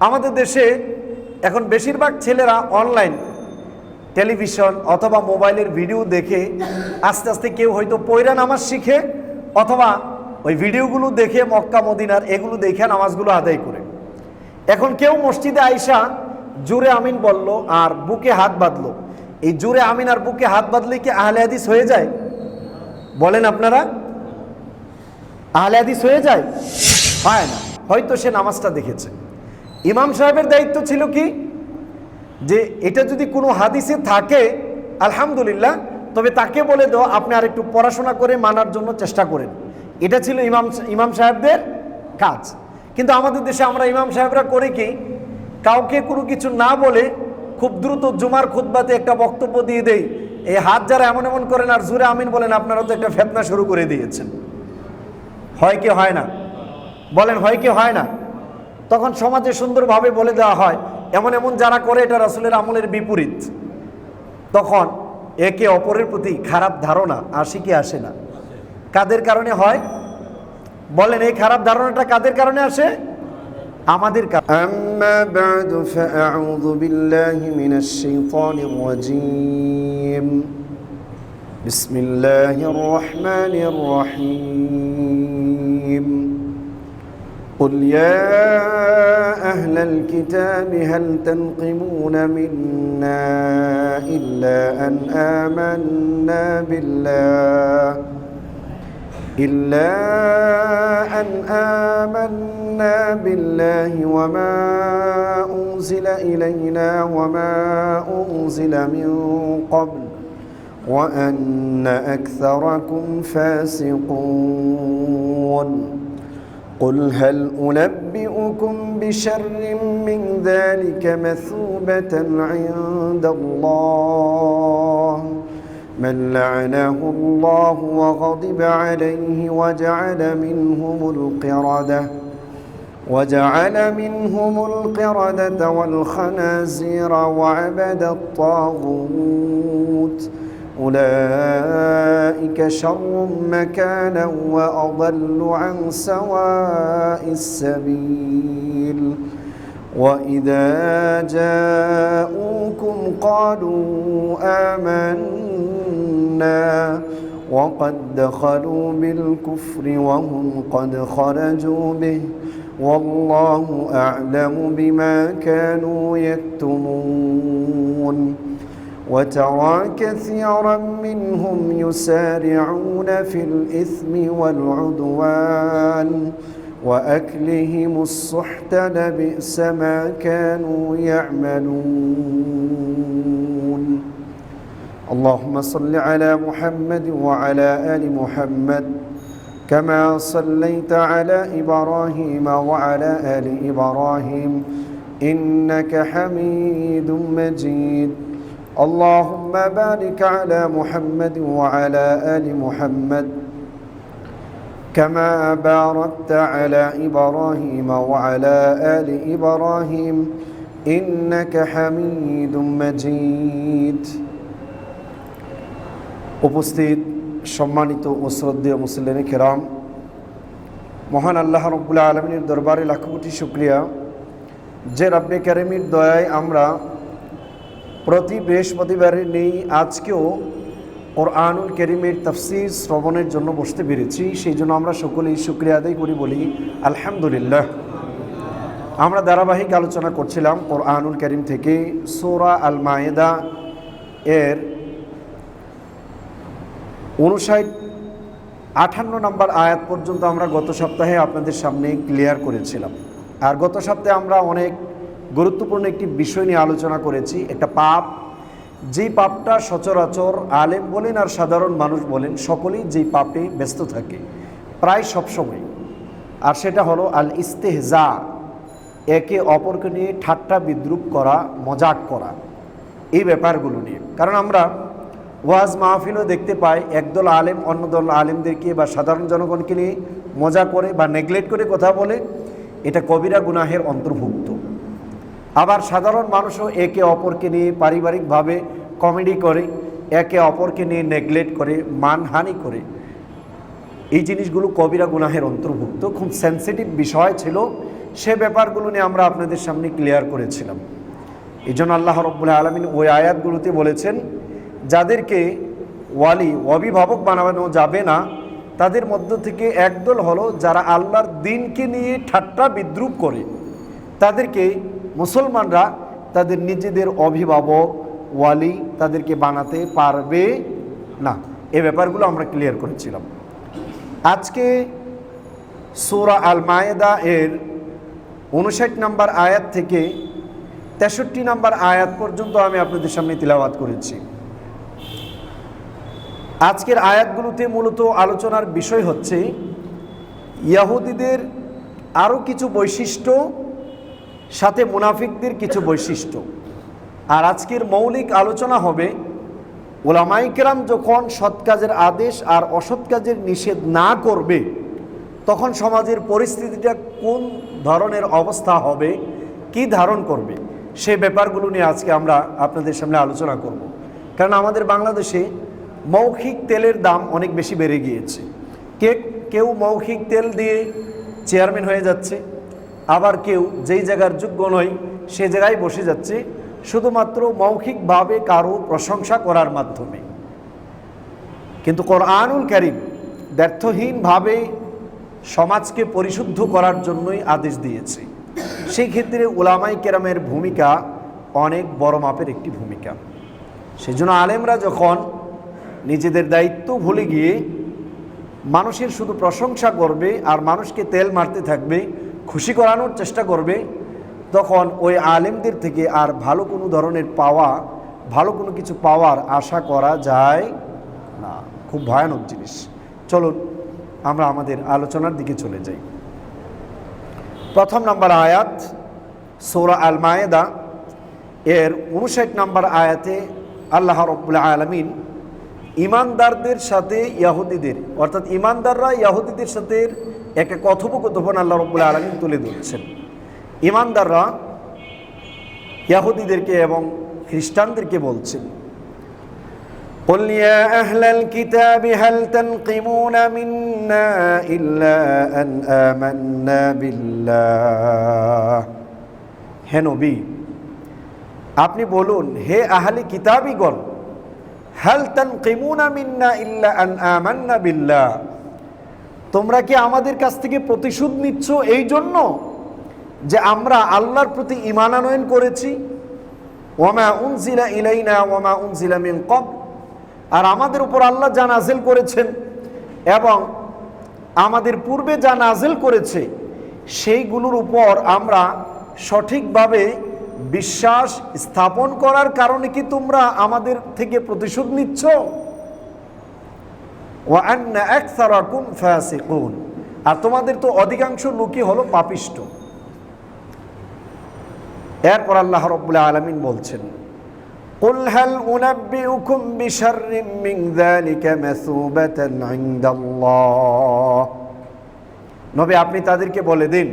আমাদের দেশে এখন বেশিরভাগ ছেলেরা অনলাইন টেলিভিশন অথবা মোবাইলের ভিডিও দেখে আস্তে আস্তে কেউ হয়তো পয়রা নামাজ শিখে, অথবা ওই ভিডিওগুলো দেখে মক্কা মদিনার এগুলো দেখে নামাজগুলো আদায় করে। এখন কেউ মসজিদে আইসা জোরে আমিন বলল আর বুকে হাত বাঁধলো, এই জোরে আমিন আর বুকে হাত বাঁধলে কি আহলে হাদিস হয়ে যায়? বলেন আপনারা, আহলে হাদিস হয়ে যায়? হয় না। হয়তো সে নামাজটা দেখেছে। ইমাম সাহেবের দায়িত্ব ছিল কি, যে এটা যদি কোনো হাদিসে থাকে আলহামদুলিল্লাহ, তবে তাকে বলে দাও আপনি আর একটু পড়াশোনা করে মানার জন্য চেষ্টা করেন। এটা ছিল ইমাম সাহেবদের কাজ। কিন্তু আমাদের দেশে আমরা ইমাম সাহেবরা করে কি, কাউকে কোনো কিছু না বলে খুব দ্রুত জুমার খুতবাতে একটা বক্তব্য দিয়ে দেই, এই হাত যারা এমন এমন করেন আর জোরে আমিন বলেন, আপনারা তো একটা ফিতনা শুরু করে দিয়েছেন। হয় কি হয় না? বলেন হয় কি হয় না? তখন সমাজে সুন্দরভাবে বলে দেওয়া হয় এমন এমন যারা করে এটা রাসূলের আমলের বিপরীত। তখন একে অপরের প্রতি খারাপ ধারণা আসে কি আসে না? কাদের কারণে হয় বলেন? এই খারাপ ধারণাটা কাদের কারণে আসে? আমাদের কারণে। আম্মা বা'দু ফাআউযু বিল্লাহি মিনাশ শাইতানির রাজীম। বিসমিল্লাহির রাহমানির রাহিম। قل يا أهل الكتاب هل تنقمون منا إلا أن آمنا بالله وما أنزل إلينا وما أنزل من قبل وأن أكثركم فاسقون قل هل أنبئكم بشر من ذلك مثوبة عند الله من لعنه الله وغضب عليه وجعل منهم القردة والخنازير وعبد الطاغوت أولئك شر مكانا وأضل عن سواء السبيل وإذا جاءوكم قالوا آمنا وقد دخلوا بالكفر وهم قد خرجوا به والله أعلم بما كانوا يكتمون وترى كثيرا منهم يسارعون في الإثم والعدوان وأكلهم السحت لبئس ما كانوا يعملون اللهم صل على محمد وعلى آل محمد كما صليت على إبراهيم وعلى آل إبراهيم إنك حميد مجيد اللهم بارك على محمد وعلى آل محمد كما باركت على إبراهيم وعلى آل إبراهيم إنك حميد مجيد উপস্থিত সম্মানিত ও শ্রদ্ধেয় মুসলিম কিরাম, মহান আল্লাহ রাব্বুল আলামিনের দরবারে লাখ কোটি শুকরিয়া যে রব্বে কারীমের দয়ায় আমরা প্রতি বৃহস্পতিবারে নেই আজকেও কোরআনুল কারীমের তাফসীর শ্রবণের জন্য বসতে পেরেছি। সেই জন্য আমরা সকলেই শুকরিয়া আদায় করি, বলি আলহামদুলিল্লাহ। আমরা ধারাবাহিক আলোচনা করছিলাম কোরআনুল কারীম থেকে সূরা আল মায়েদা এর 58 নম্বর আয়াত পর্যন্ত আমরা গত সপ্তাহে আপনাদের সামনে ক্লিয়ার করেছিলাম। আর গত সপ্তাহে আমরা অনেক গুরুত্বপূর্ণ একটি বিষয় নিয়ে আলোচনা করেছি, একটা পাপ, যেই পাপটা সচরাচর আলেম বলেন আর সাধারণ মানুষ বলেন সকলেই যেই পাপে ব্যস্ত থাকে প্রায় সবসময়, আর সেটা হলো আল ইস্তেহজা, একে অপরকে নিয়ে ঠাট্টা বিদ্রুপ করা, মজাক করা, এই ব্যাপারগুলো নিয়ে। কারণ আমরা ওয়াজ মাহফিলও দেখতে পাই একদল আলেম অন্য দল আলেমদেরকে বা সাধারণ জনগণকে নিয়ে মজা করে বা নেগলেক্ট করে কথা বলে, এটা কবিরা গুনাহের অন্তর্ভুক্ত। আবার সাধারণ মানুষও একে অপরকে নিয়ে পারিবারিকভাবে কমেডি করে, একে অপরকে নিয়ে নেগলেক্ট করে, মানহানি করে, এই জিনিসগুলো কবিরা গুনাহের অন্তর্ভুক্ত। খুব সেন্সিটিভ বিষয় ছিল, সে ব্যাপারগুলো নিয়ে আমরা আপনাদের সামনে ক্লিয়ার করেছিলাম। এই জন্য আল্লাহ রাব্বুল আলামিন ওই আয়াতগুলোতে বলেছেন, যাদেরকে ওয়ালি অভিভাবক বানানো যাবে না, তাদের মধ্য থেকে একদল হলো যারা আল্লাহর দ্বীনকে নিয়ে ঠাট্টা বিদ্রুপ করে, তাদেরকে মুসলমানরা তাদের নিজেদের অভিভাবক ওয়ালি তাদেরকে বানাতে পারবে না। এই ব্যাপারগুলো আমরা ক্লিয়ার করেছিলাম। আজকে সূরা আল মায়েদা এর 59 নম্বর আয়াত থেকে 63 নম্বর আয়াত পর্যন্ত আমি আপনাদের সামনে তিলাওয়াত করেছি। আজকের আয়াতগুলোতে মূলত আলোচনার বিষয় হচ্ছে ইহুদিদের আরও কিছু বৈশিষ্ট্য, সাথে মুনাফিকদের কিছু বৈশিষ্ট্য। আর আজকের মৌলিক আলোচনা হবে উলামায়ে কেরাম যখন সৎ কাজের আদেশ আর অসৎ কাজের নিষেধ না করবে, তখন সমাজের পরিস্থিতিটা কোন ধরনের অবস্থা হবে, কি ধারণ করবে, সেই ব্যাপারগুলো নিয়ে আজকে আমরা আপনাদের সামনে আলোচনা করব। কারণ আমাদের বাংলাদেশে মৌখিক তেলের দাম অনেক বেশি বেড়ে গিয়েছে। কেউ মৌখিক তেল দিয়ে চেয়ারম্যান হয়ে যাচ্ছে, আবার কেউ যেই জায়গার যোগ্য নয় সে জায়গায় বসে যাচ্ছে, শুধুমাত্র মৌখিকভাবে কারো প্রশংসা করার মাধ্যমে। কিন্তু কোরআনুল কারীম ব্যর্থহীনভাবে সমাজকে পরিশুদ্ধ করার জন্যই আদেশ দিয়েছে। সেই ক্ষেত্রে উলামায়ে কেরামের ভূমিকা অনেক বড় মাপের একটি ভূমিকা। সেজন্য আলেমরা যখন নিজেদের দায়িত্ব ভুলে গিয়ে মানুষের শুধু প্রশংসা করবে আর মানুষকে তেল মারতে থাকবে, খুশি করানোর চেষ্টা করবে, তখন ওই আলেমদের থেকে আর ভালো কোনো ধরনের ভালো কোনো কিছু পাওয়ার আশা করা যায় না। খুব ভয়ানক জিনিস। চলুন আমরা আমাদের আলোচনার দিকে চলে যাই। প্রথম নাম্বার আয়াত সূরা আল মায়েদা এর 59 নম্বর আয়াতে আল্লাহ রাব্বুল আলামিন ইমানদারদের সাথে ইহুদিদের, অর্থাৎ ইমানদাররা ইহুদিদের সাথে একটা কথোপকথন আল্লাহ রাব্বুল আলামিন তুলে ধরছেন। ইমানদাররা ইহুদিদেরকে এবং খ্রিস্টানদেরকে বলছেন, قل يا أهل الكتاب هل تنقمون منا إلا أن آمنا بالله। হে নবী, আপনি বলুন, হে আহলে কিতাবীগণ, হাল তানকিমুনা মিন্না ইল্লা আন আমান্না বিল্লাহ, তোমরা কি আমাদের কাছ থেকে প্রতিশোধ নিচ্ছ এই জন্য যে আমরা আল্লাহর প্রতি ঈমান আনয়ন করেছি, ওয়ামা উনজিলা ইলাইনা ওয়ামা উনজিলা মিন ক্বাবল, আর আমাদের উপর আল্লাহ যা নাযিল করেছেন এবং আমাদের পূর্বে যা নাযিল করেছে সেইগুলোর উপর আমরা সঠিকভাবে বিশ্বাস স্থাপন করার কারণে কি তোমরা আমাদের থেকে প্রতিশোধ নিচ্ছ? ওয়া আন্না আকসারাকুম ফাসিকুন, আর তোমাদের তো অধিকাংশ লোকই হলো পাপিষ্ঠ। এরপর আল্লাহ রাব্বুল আলামিন বলছেন, কুল হাল উনাব্বিউকুম বিশাররিম মিন যালিকা মাসুবাতান ইনদাল্লাহ। নবী, আপনি তাদেরকে বলে দিন,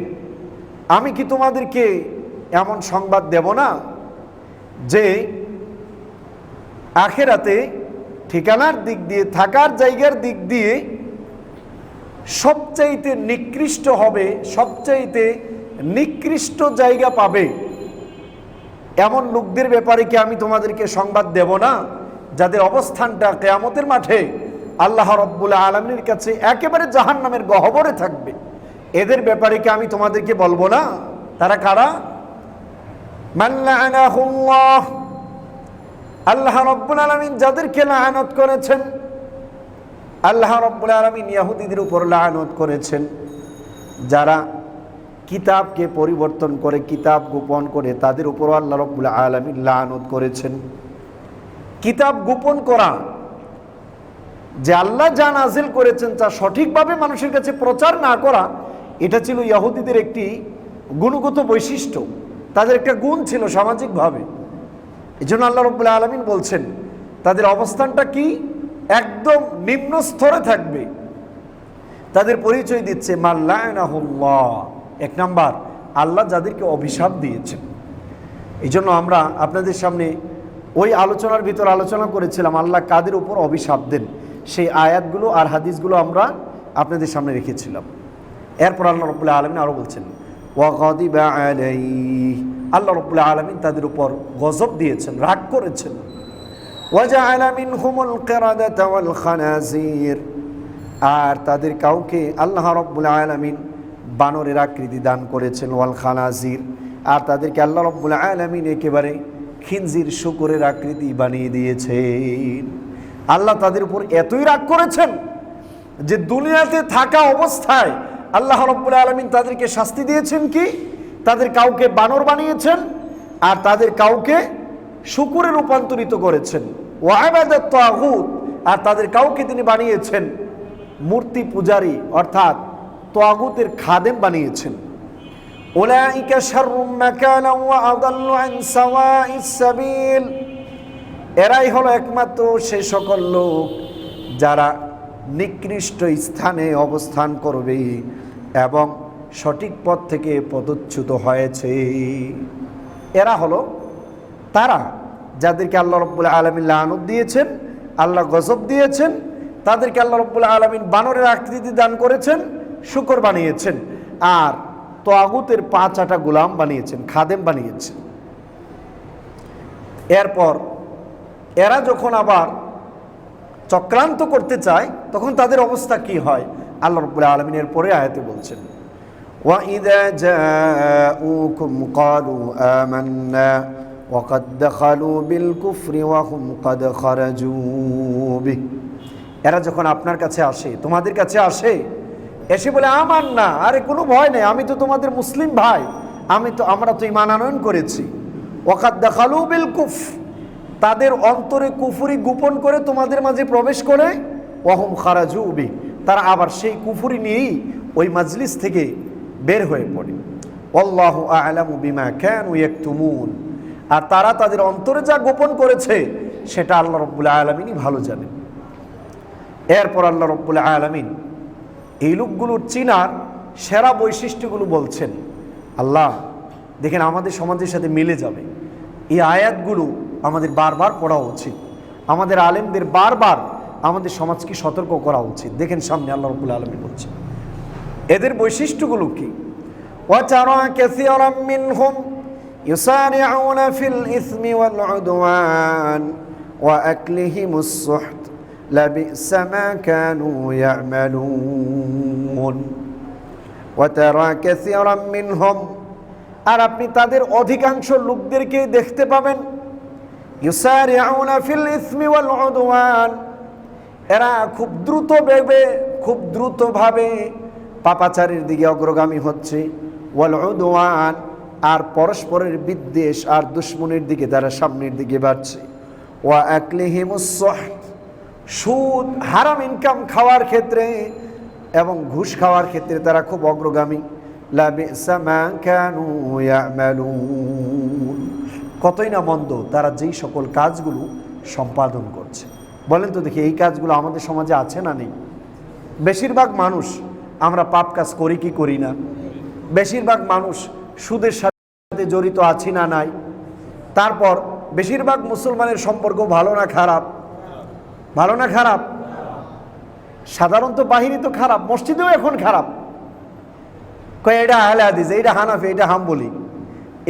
আমি কি তোমাদেরকে এমন সংবাদ দেব না যে আখিরাতে ঠিকানার দিক দিয়ে, থাকার জায়গার দিক দিয়ে সবচাইতে নিকৃষ্ট হবে, সবচাইতে নিকৃষ্ট জায়গা পাবে, এমন লোকদের ব্যাপারে কি আমি তোমাদেরকে সংবাদ দেব না, যাদের অবস্থানটা কিয়ামতের মাঠে আল্লাহ রাব্বুল আলামিনের কাছে একেবারে জাহান্নামের গহ্বরে থাকবে? এদের ব্যাপারে কি আমি তোমাদেরকে বলবো না? তারা কারা? মান লাআনাহুল্লাহ, আল্লাহ রাব্বুল আলামিন যাদেরকে লাআনত করেছেন। আল্লাহ রাব্বুল আলামিন ইহুদিদের উপর লাআনত করেছেন, যারা কিতাবকে পরিবর্তন করে, কিতাব গোপন করে, তাদের উপর আল্লাহ রাব্বুল আলামিন লাআনত করেছেন। কিতাব গোপন করা, যে আল্লাহ যা নাযিল করেছেন তা সঠিকভাবে মানুষের কাছে প্রচার না করা, এটা ছিল ইহুদিদের একটি গুণগত বৈশিষ্ট্য, তাদের একটা গুণ ছিল সামাজিকভাবে। এই জন্য আল্লাহ রাব্বুল আলামিন বলছেন তাদের অবস্থানটা কি, একদম নিম্ন স্তরে থাকবে। তাদের পরিচয় দিচ্ছে মান লাআনাহুল্লাহ, এক নাম্বার আল্লাহ যাদেরকে অভিশাপ দিয়েছেন। এই জন্য আমরা আপনাদের সামনে ওই আলোচনার ভিতর আলোচনা করেছিলাম আল্লাহ কাদের উপর অভিশাপ দেন, সেই আয়াতগুলো আর হাদিসগুলো আমরা আপনাদের সামনে রেখেছিলাম। এরপর আল্লাহ রাব্বুল আলামিন আরও বলছেন, ওয়া গাদিবা আলাইহি, আল্লাহ রাব্বুল আলামিন তাদের উপর গজব দিয়েছেন, রাগ করেছেন। ওয়া জাআলা মিনহুমুল কিরাদাতা ওয়াল খানাজির, আর তাদের কাউকে আল্লাহ রাব্বুল আলামিন বানরের আকৃতি দান করেছেন, ওয়াল খানাজির, আর তাদেরকে আল্লাহ রাব্বুল আলামিন একেবারে খিনজির শূকরের আকৃতি বানিয়ে দিয়েছেন। আল্লাহ তাদের উপর এতই রাগ করেছেন যে দুনিয়াতে থাকা অবস্থায় আল্লাহ রাব্বুল আলামিন তাদেরকে শাস্তি দিয়েছেন কি, তাদের কাউকে বানর বানিয়েছেন আর তাদের কাউকে শূকরে রূপান্তরিত করেছেন। ওয়া আবাদাত তাগুত, আর তাদের কাউকে তিনি বানিয়েছেন মূর্তি পূজারী, অর্থাৎ তাগুতের খাদেম বানিয়েছেন। উলাইকা শাররুম মাকানান ওয়া আদাল্লু আন সাওয়াইস সাবিল, এরাই হলো একমাত্র সে সকল লোক যারা নিকৃষ্ট স্থানে অবস্থান করবে এবং সঠিক পথ থেকে পদচ্যুত হয়েছে। এরা হলো তারা যাদেরকে আল্লাহ রাব্বুল আলামিন লানত দিয়েছেন, আল্লাহ গজব দিয়েছেন, তাদেরকে আল্লাহ রাব্বুল আলামিন বানরের আকৃতি দান করেছেন, শূকর বানিয়েছেন, আর তাগুতের পা চাটা গোলাম বানিয়েছেন, খাদেম বানিয়েছেন। এরপর এরা যখন আবার চক্রান্ত করতে চায় তখন তাদের অবস্থা কি হয় আল্লাহ রাব্বুল আলামিন এর পরে আয়াতে বলছেন, ওয়া ইযা জাউকুম ক্বালু আমান্না ওয়া ক্বাদ দাখালু বিল কুফরি ওয়া হুম ক্বাদ খারাজু বিহি, এরা যখন আপনার কাছে আসে, তোমাদের কাছে আসে, এসে বলে আমান্না, আরে কোনো ভয় নেই, আমি তো তোমাদের মুসলিম ভাই, আমরা তো ঈমান আনয়ন করেছি। ওয়া ক্বাদ দাখালু বিল কুফর, তাদের অন্তরে কুফরি গোপন করে তোমাদের মাঝে প্রবেশ করে, ওয়াহুম খারাজু বিহি, তারা আবার সেই কুফরি নিয়েই ওই মাজলিস থেকে বের হয়ে পড়ে। আল্লাহু আ'লামু বিমা কানু ইয়াকতুমুন, আর তারা তাদের অন্তরে যা গোপন করেছে সেটা আল্লাহ রাব্বুল আলামিনই ভালো জানেন। এরপর আল্লাহ রাব্বুল আলামিন এই লোকগুলোর চিনার সেরা বৈশিষ্ট্যগুলো বলছেন। আল্লাহ দেখেন আমাদের সমাজের সাথে মিলে যাবে, এই আয়াতগুলো আমাদের বারবার পড়া উচিত, আমাদের আলেমদের বারবার আমাদের সমাজকে সতর্ক করা উচিত। দেখেন সামনে আল্লাহ রাব্বুল আলামিন বলছেন এদের বৈশিষ্ট্যগুলো কি। ওয়াতারা কাসীরাম মিনহুম ইউসারিউনা ফিল ইসমি ওয়াল উদওয়ান ওয়া আকলিহিমুস সুহত লাবিসা মা কানু ইয়ামালুন। ওয়াতারা কাসীরাম মিনহুম, আর আপনি তাদের অধিকাংশ লোকদেরকে দেখতে পাবেন, ইউসারিউনা ফিল ইসমি ওয়াল উদওয়ান, এরা খুব দ্রুতভাবে পাপাচারের দিকে অগ্রগামী হচ্ছে, ওয়াল উদওয়ান, আর পরস্পরের বিদ্বেষ আর দুশমনের দিকে তারা সামনের দিকে বাড়ছে। ওয়া আকলিহিমুস সুহত, সুদ হারাম ইনকাম খাওয়ার ক্ষেত্রে এবং ঘুষ খাওয়ার ক্ষেত্রে তারা খুব অগ্রগামী। লাবিসা মা কানু ইয়ামালুন, কতই না মন্দ তারা যেই সকল কাজগুলো সম্পাদন করছে। বলেন তো দেখি এই কাজগুলো আমাদের সমাজে আছে না নেই? বেশিরভাগ মানুষ আমরা পাপ কাজ করি কি করি না? বেশিরভাগ মানুষ সুদের সাথে জড়িত আছি না নাই? তারপর বেশিরভাগ মুসলমানের সম্পর্ক ভালো না খারাপ? ভালো না খারাপ? সাধারণত বাহিরে তো খারাপ, মসজিদেও এখন খারাপ। কয় এটা আহলে হাদিস, এইটা হানাফি, এইটা হাম্বলি,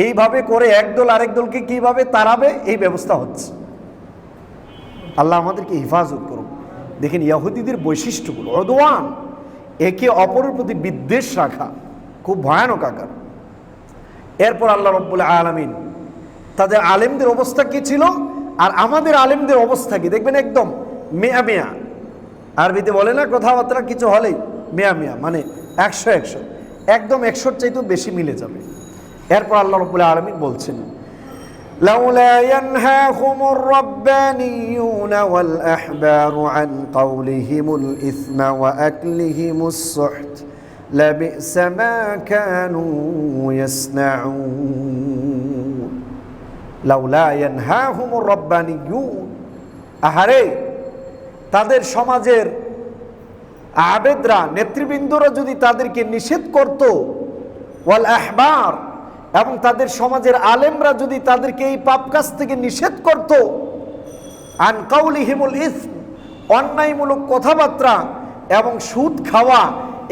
এইভাবে করে একদল আরেক দলকে কিভাবে তাড়াবে এই ব্যবস্থা হচ্ছে। আল্লাহ আমাদেরকে হেফাজত করুন। দেখেন ইহুদিদের বৈশিষ্ট্যগুলো, উদওয়ান, একে অপরের প্রতি বিদ্বেষ রাখা, খুব ভয়ানক আকার। এরপর আল্লাহ রাব্বুল আলামিন তাদের আলেমদের অবস্থা কি ছিল আর আমাদের আলেমদের অবস্থা কি দেখবেন, একদম মেয়া মেয়া। আরবিতে বলে না কথাবার্তা কিছু হলেই মেয়া মেয়া, মানে 100 একদম 100-র চাইতেও বেশি মিলে যাবে। এরপর আল্লাহ রাব্বুল আলামিন বলছেন, লাউলা ইয়ানহাহুমুর রাব্বানিয়ুনা ওয়াল আহবারু আন কাওলিহিমুল ইসমা ওয়া আকলিহিমুস সুহত লাবিসা মা কানু ইয়াসনাউন। লাউলা ইয়ানহাহুমুর রাব্বানিয়ুন, আহারে তাদের সমাজের আবেদরা, নেতৃবৃন্দরা যদি তাদেরকে নিষেধ করত, ওয়াল আহবার, এবং তাদের সমাজের আলেমরা যদি তাদেরকে এই পাপ কাজ থেকে নিষেধ করত, আন কাউলিহিমুল ইসম, অন্যায়মূলক কথাবার্তা এবং সুদ খাওয়া,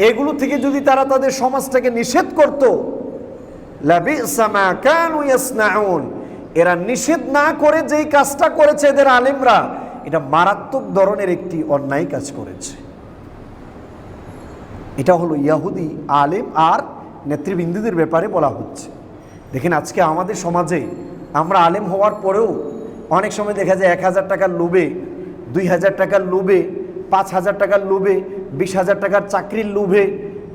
এগুলো থেকে যদি তারা তাদের সমাজটাকে নিষেধ করত, লাবিসা মা কানু ইয়াসনাউন, এরা নিষেধ না করে যেই কাজটা করেছে এদের আলেমরা, এটা মারাত্মক ধরনের একটি অন্যায় কাজ করেছে। এটা হলো ইহুদি আলেম আর নেতৃবৃন্দদের ব্যাপারে বলা হচ্ছে। দেখেন আজকে আমাদের সমাজে আমরা আলেম হওয়ার পরেও অনেক সময় দেখা যায় 1000 টাকার লোভে, 2000 টাকার লোভে, 5000 টাকার লোভে, 20,000 টাকার চাকরির লোভে,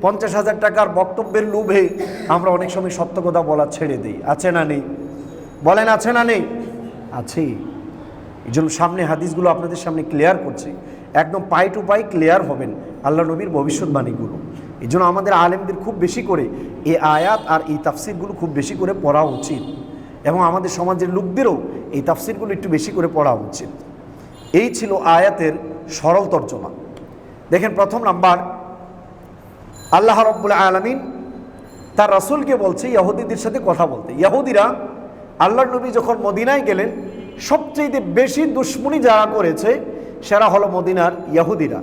50,000 টাকার বক্তব্যের লোভে আমরা অনেক সময় সত্য কথা বলা ছেড়ে দিই। আছে না নেই? বলেন আছে না নেই? আছে। এই জন্য সামনে হাদিসগুলো আপনাদের সামনে ক্লিয়ার করছি, একদম পাই টু পাই ক্লিয়ার হবেন আল্লাহ নবীর ভবিষ্যৎবাণীগুলো। এই জন্য আমাদের আলেমদের খুব বেশি করে এই আয়াত আর এই তাফসিরগুলো খুব বেশি করে পড়া উচিত, এবং আমাদের সমাজের লোকদেরও এই তাফসিরগুলো একটু বেশি করে পড়া উচিত। এই ছিল আয়াতের সরল তর্জমা। দেখেন প্রথম নাম্বার, আল্লাহ রাব্বুল আলামিন তার রাসূলকে বলছে ইহুদিদের সাথে কথা বলতে। ইহুদিরা আল্লাহর নবী যখন মদিনায় গেলেন, সবচেয়ে বেশি দুশ্মনী যারা করেছে সেরা হলো মদিনার ইহুদিরা।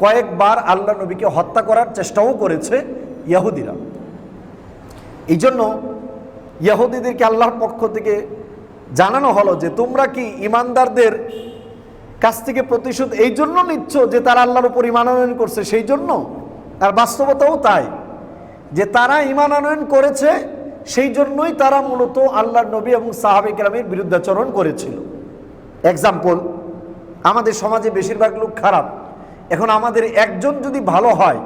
কয়েকবার আল্লাহর নবীকে হত্যা করার চেষ্টাও করেছে ইহুদিরা। এই জন্য ইহুদিদেরকে আল্লাহর পক্ষ থেকে জানানো হলো যে তোমরা কি ইমানদারদের কাছ থেকে প্রতিশোধ এই জন্য নিচ্ছ যে তারা আল্লাহর উপর ঈমান আনয়ন করছে সেই জন্য? আর বাস্তবতাও তাই, যে তারা ঈমান আনয়ন করেছে সেই জন্যই তারা মূলত আল্লাহর নবী এবং সাহাবে কেরামের বিরুদ্ধাচরণ করেছিল। এক্সাম্পল, আমাদের সমাজে বেশিরভাগ লোক খারাপ। এখন আমাদের একজন যদি ভালো হয়,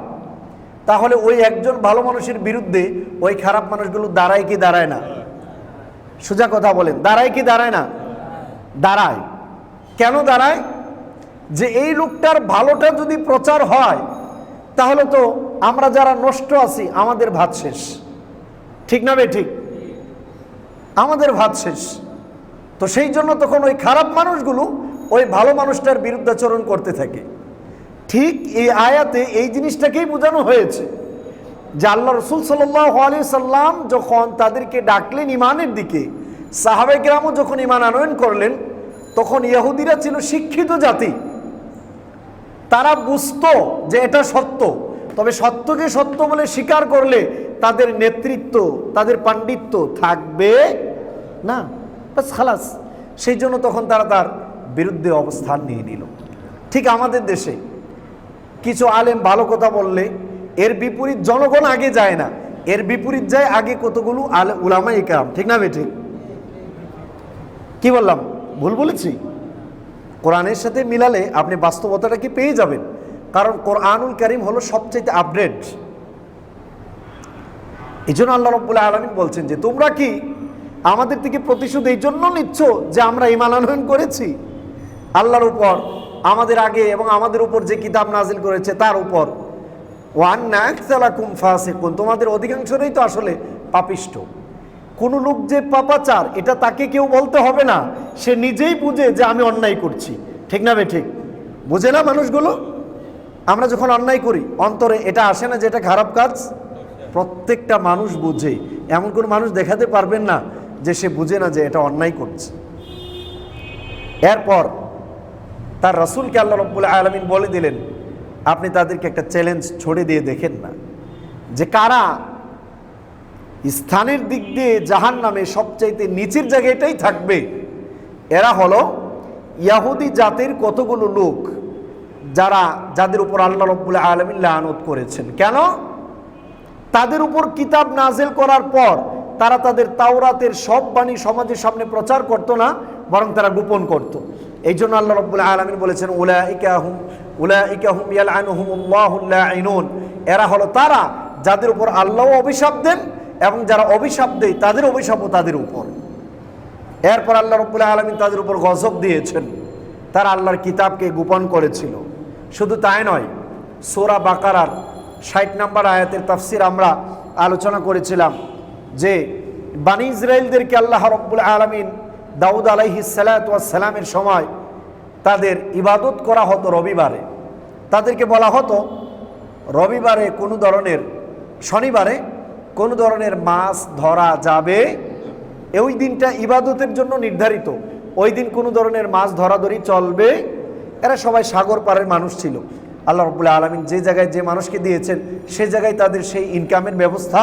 তাহলে ওই একজন ভালো মানুষের বিরুদ্ধে ওই খারাপ মানুষগুলো দাঁড়ায় কি দাঁড়ায় না? সোজা কথা বলেন, দাঁড়ায় কি দাঁড়ায় না? দাঁড়ায়। কেন দাঁড়ায়? যে এই লোকটার ভালোটা যদি প্রচার হয়, তাহলে তো আমরা যারা নষ্ট আছি আমাদের ভাত শেষ। ঠিক না বে ঠিক? আমাদের ভাত শেষ। তো সেই জন্য তখন ওই খারাপ মানুষগুলো ওই ভালো মানুষটার বিরুদ্ধাচরণ করতে থাকে। ঠিক এই আয়াতে এই জিনিসটাকেই বোঝানো হয়েছে যে আল্লাহ রাসূল সাল্লাল্লাহু আলাইহি সাল্লাম যখন তাদেরকে ডাকলেন ঈমানের দিকে, সাহাবায়ে কেরামও যখন ঈমান আনয়ন করলেন, তখন ইহুদিরা ছিল শিক্ষিত জাতি। তারা বুঝতো যে এটা সত্য, তবে সত্যকে সত্য বলে স্বীকার করলে তাদের নেতৃত্ব, তাদের পাণ্ডিত্য থাকবে না, বাস খালাস। সেই জন্য তখন তারা তার বিরুদ্ধে অবস্থান নিয়ে নিল। ঠিক আমাদের দেশে কিছু আলেম ভালো কথা বললে এর বিপরীত জনগণ আগে যায় না, এর বিপরীত যায় আগে কতগুলো উলামায়ে কেরাম। ঠিক না বে ঠিক? কি বললাম? ভুল বলেছি? কোরআনের সাথে মিলালে আপনি বাস্তবতাটাকে পেয়ে যাবেন, কারণ কোরআনুল কারীম হলো সবচেয়ে আপডেট। এই জন্য আল্লাহ রাব্বুল আলামিন বলছেন যে তোমরা কি আমাদের থেকে প্রতিশোধ এই জন্য নিচ্ছ যে আমরা ঈমান আনয়ন করেছি আল্লাহর উপর, আমাদের আগে এবং আমাদের উপর যে কিতাব নাজিল করেছে তার উপর। ওয়া আন্না আকসারাকুম ফাসিকুন, তোমাদের অধিকাংশই তো আসলে পাপিষ্ঠ। কোন লোক যে পাপাচার এটা তাকে কেউ বলতে হবে না, সে নিজেই বুঝে যে আমি অন্যায় করছি। ঠিক না বে ঠিক? বুঝে না মানুষগুলো? আমরা যখন অন্যায় করি অন্তরে এটা আসে না যে এটা খারাপ কাজ? প্রত্যেকটা মানুষ বুঝে, এমন কোন মানুষ দেখাতে পারবেন না যে সে বুঝে না যে এটা অন্যায় করছে। এরপর তার রাসূলকে আল্লাহ রাব্বুল আলামিন বলে দিলেন, আপনি তাদেরকে একটা চ্যালেঞ্জ ছড়ে দিয়ে দেখেন না যে কারা স্থানের দিক দিয়ে জাহান্নামে সবচাইতে নিচের জায়গাটাই থাকবে। এরা হলো ইহুদি জাতির কতগুলো লোক যাদের উপর আল্লাহ রাব্বুল আলামিন লানত করেছেন। কেন? তাদের উপর কিতাব নাজিল করার পর তারা তাদের তাওরাতের সব বাণী সমাজের সামনে প্রচার করত না, বরং তারা গোপন করত। এই জন্য আল্লাহ রাব্বুল আলামিন বলেছেন উলাইকা হুম ইয়ালআনুহুমুল্লাহুল লাঈনুন, এরা হলো তারা যাদের উপর আল্লাহ অভিশাপ দেন এবং যারা অভিশাপ দেয় তাদের অভিশাপও তাদের উপর। এরপর আল্লাহ রাব্বুল আলামিন তাদের উপর গজব দিয়েছেন, তারা আল্লাহর কিতাবকে গোপন করেছিল। শুধু তাই নয়, সূরা বাকারার 60 নম্বর আয়াতের তাফসীর আমরা আলোচনা করেছিলাম যে বানি ইসরাইলদেরকে আল্লাহ রাব্বুল আলামিন দাউদ আলাইহিস সালাতু ওয়াস সালামের সময় তাদের ইবাদত করা হতো রবিবারে। তাদেরকে বলা হতো রবিবারে কোনো ধরনের, শনিবারে কোনো ধরনের মাছ ধরা যাবে, ওই দিনটা ইবাদতের জন্য নির্ধারিত, ওই দিন কোনো ধরনের মাছ ধরাধরি চলবে। এরা সবাই সাগর পাড়ের মানুষ ছিল। আল্লাহ রাব্বুল আলামিন যে জায়গায় যে মানুষকে দিয়েছেন সে জায়গায় তাদের সেই ইনকামের ব্যবস্থা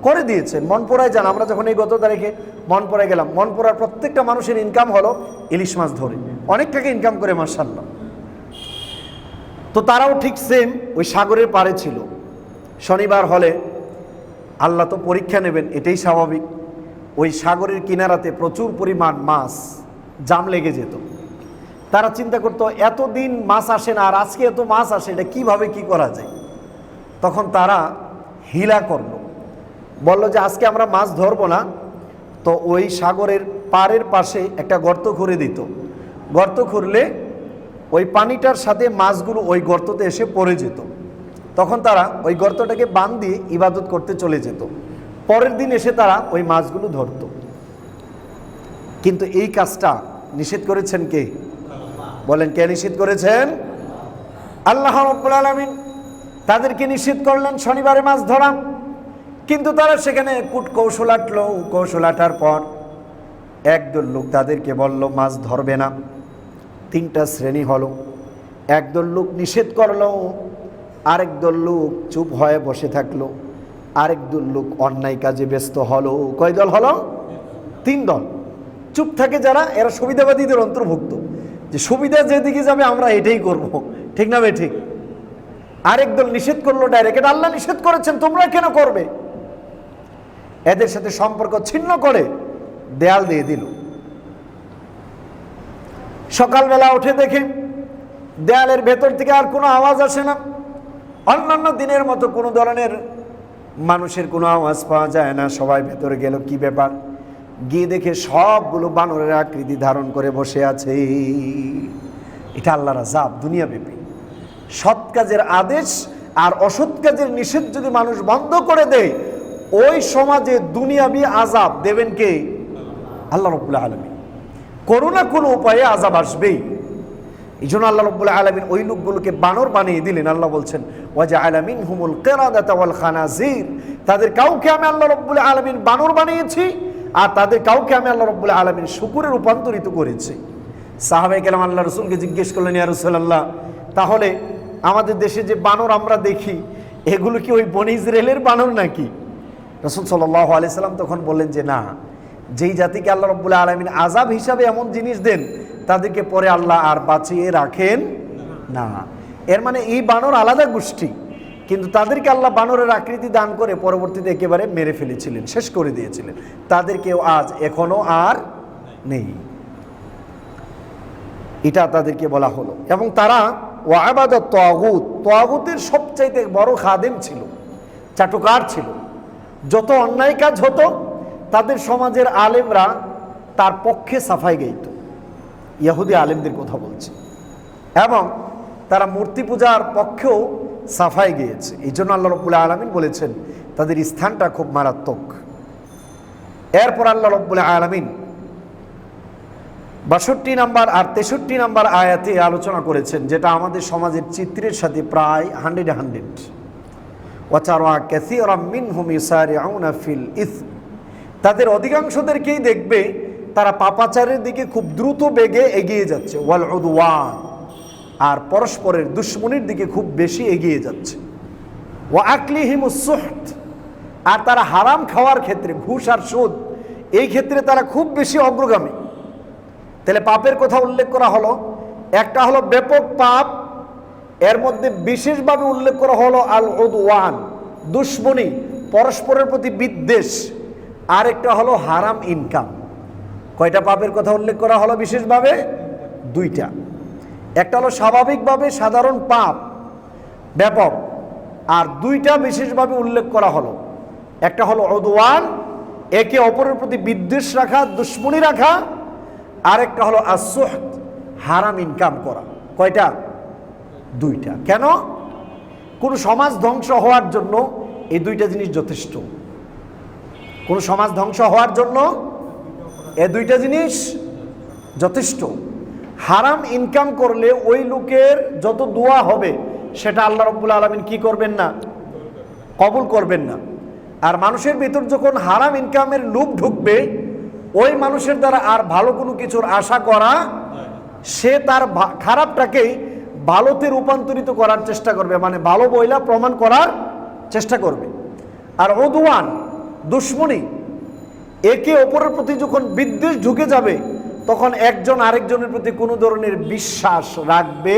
করে দিয়েছেন। মনপুরায় যান, আমরা যখন এই গত তারিখে মনপুরায় গেলাম, মনপুরার প্রত্যেকটা মানুষের ইনকাম হলো ইলিশ মাছ ধরে, অনেক টাকা ইনকাম করে মাশাআল্লাহ। তো তারাও ঠিক সেম ওই সাগরের পাড়ে ছিল। শনিবার হলে আল্লাহ তো পরীক্ষা নেবেন, এটাই স্বাভাবিক। ওই সাগরের কিনারাতে প্রচুর পরিমাণ মাছ জাম লেগে যেত। তারা চিন্তা করতো এতদিন মাছ আসে না, আর আজকে এত মাছ আসে, এটা কিভাবে কি করা যায়। তখন তারা হিলা করলো, বলল যে আজকে আমরা মাছ ধরবো না, তো ওই সাগরের পাড়ের পাশে একটা গর্ত খুঁড়ে দিত। গর্ত খুঁড়লে ওই পানিটার সাথে মাছগুলো ওই গর্ততে এসে পড়ে যেত। তখন তারা ওই গর্তটাকে বাঁধ দিয়ে ইবাদত করতে চলে যেত। পরের দিন এসে তারা ওই মাছগুলো ধরত। কিন্তু এই কাজটা নিষেধ করেছেন কে? বলেন, কে নিষেধ করেছেন? আল্লাহ রাব্বুল আলামিন তাদেরকে নিষেধ করলেন শনিবারে মাছ ধরা। কিন্তু তারা সেখানে কৌশল আটলো। কৌশল আটার পর একদল লোক তাদেরকে বলল মাছ ধরবে না। তিনটা শ্রেণী হলো। একদল লোক নিষেধ করলো, আরেক দল লোক চুপ হয়ে বসে থাকলো, আরেক দল লোক অন্যায় কাজে ব্যস্ত হলো। কয় দল হলো? তিন দল। চুপ থাকে যারা, এরা সুবিধাবাদীদের অন্তর্ভুক্ত, যে সুবিধা যেদিকে যাবে আমরা এটাই করব, ঠিক না? ঠিক। আরেক দল নিষেধ করলো ডাইরেক্ট, এটা আল্লাহ নিষেধ করেছেন, তোমরা কেন করবে? এদের সাথে সম্পর্ক ছিন্ন করে দেয়াল দিয়ে দিল। সকালবেলা উঠে দেখে দেয়ালের ভেতর থেকে আর কোনো আওয়াজ আসে না। অন্যান্য দিনের মতো কোনো ধরনের মানুষের কোনো আওয়াজ পাওয়া যায় না। সবাই ভেতরে গেল, কি ব্যাপার? গিয়ে দেখে সবগুলো বানরের আকৃতি ধারণ করে বসে আছে। এটা আল্লাহর আযাব দুনিয়াব্যাপী। সৎ কাজের আদেশ আর অসৎ কাজের নিষেধ যদি মানুষ বন্ধ করে দেয়, ওই সমাজে দুনিয়াবি আযাব দেবেন কে? আল্লাহ রাব্বুল আলামিন। কোনো না কোনো উপায়ে আযাব আসবেই। এই জন্য আল্লাহ রাব্বুল আলামিন ওই লোকগুলোকে বানর বানিয়ে দিলেন। আল্লাহ বলছেন ওয়াজআলা মিনহুমুল কিরাদাতা ওয়াল খানাজির, তাদের কাউকে আমি আল্লাহ রাব্বুল আলামিন বানর বানিয়েছি, আর তাদের কাউকে আমি আল্লাহ রাব্বুল আলামিন শূকরে রূপান্তরিত করেছি। সাহাবায়ে কেরাম আল্লাহ রাসূলকে জিজ্ঞেস করলেন, ইয়া রাসূলুল্লাহ, তাহলে আমাদের দেশে যে বানর আমরা দেখি, এগুলো কি ওই বনি ইসরাইলের বানর নাকি? রাসূল সাল্লাল্লাহু আলাইহি সাল্লাম তখন বললেন যে না, যেই জাতিকে আল্লাহ রাব্বুল আলামিন আযাব হিসাবে এমন জিনিস দেন, তাদেরকে পরে আল্লাহ আর বাঁচিয়ে রাখেন না। এর মানে এই বানর আলাদা গোষ্ঠী, কিন্তু তাদেরকে আল্লাহ বানরের আকৃতি দান করে পরবর্তীতে একেবারে মেরে ফেলেছিলেন, শেষ করে দিয়েছিলেন। তাদেরকেও আজ এখনো আর নেই, এটা তাদেরকে বলা হলো। এবং তারা ওয়াবাদাত তাগুত, তাগুতের সবচাইতে বড় খাদেম ছিল, চাটুকার ছিল। যত অন্যায় কাজ হতো তাদের সমাজের আলেমরা তার পক্ষে সাফাই গাইত। ইহুদি আলেমদের কথা বলছে। এবং তারা মূর্তি পূজার পক্ষেও সাফাই গিয়েছে। এই জন্য আল্লাহ রাব্বুল আলামিন বলেছেন তাদের স্থানটা খুব মারাত্মক। এরপর আল্লাহ রাব্বুল আলামিন ৬২ নম্বর আর ৬৩ নম্বর আয়াতে আলোচনা করেছেন, যেটা আমাদের সমাজের চিত্রের সাথে প্রায় 100 ওয়াতারা কাসীরাম মিনহুম ইউসারিউনা ফিল ইসম, তাদের অধিকাংশদেরকেই দেখবে তারা পাপাচারের দিকে খুব দ্রুত বেগে এগিয়ে যাচ্ছে। ওয়াল উদওয়ান, আর পরস্পরের দুশ্মনির দিকে খুব বেশি এগিয়ে যাচ্ছে। ওয়া আকলিহিমুস সুহত, আর তারা হারাম খাওয়ার ক্ষেত্রে, ঘুষ আর সুদ, এই ক্ষেত্রে তারা খুব বেশি অগ্রগামী। তাহলে পাপের কথা উল্লেখ করা হলো, একটা হলো ব্যাপক পাপ, এর মধ্যে বিশেষভাবে উল্লেখ করা হলো আল উদওয়ান, দুশ্মনী, পরস্পরের প্রতি বিদ্বেষ। আর একটা হলো হারাম ইনকাম। কয়টা পাপের কথা উল্লেখ করা হলো বিশেষভাবে? দুইটা। একটা হলো স্বাভাবিকভাবে সাধারণ পাপ ব্যাপক, আর দুইটা বিশেষভাবে উল্লেখ করা হলো। একটা হলো উদওয়ান, একে অপরের প্রতি বিদ্বেষ রাখা, দুশ্মনী রাখা। আর একটা হলো আসুহত, হারাম ইনকাম করা। কয়টা? দুইটা। কেন? কোন সমাজ ধ্বংস হওয়ার জন্য এই দুইটা জিনিস যথেষ্ট। কোন সমাজ ধ্বংস হওয়ার জন্য এই দুইটা জিনিস যথেষ্ট। হারাম ইনকাম করলে ওই লোকের যত দোয়া হবে সেটা আল্লাহ রাব্বুল আলামিন কি করবেন না? কবুল করবেন না। আর মানুষের ভিতর যখন হারাম ইনকামের লোভ ঢুকবে, ওই মানুষের দ্বারা আর ভালো কোনো কিছুর আশা করা, সে তার খারাপটাকেই ভালোতে রূপান্তরিত করার চেষ্টা করবে, মানে ভালো বইলা প্রমাণ করার চেষ্টা করবে। আর উদওয়ান, দুশ্মনী। একে অপরের প্রতি যখন বিদ্বেষ ঢুকে যাবে তখন একজন আরেকজনের প্রতি কোনো ধরনের বিশ্বাস রাখবে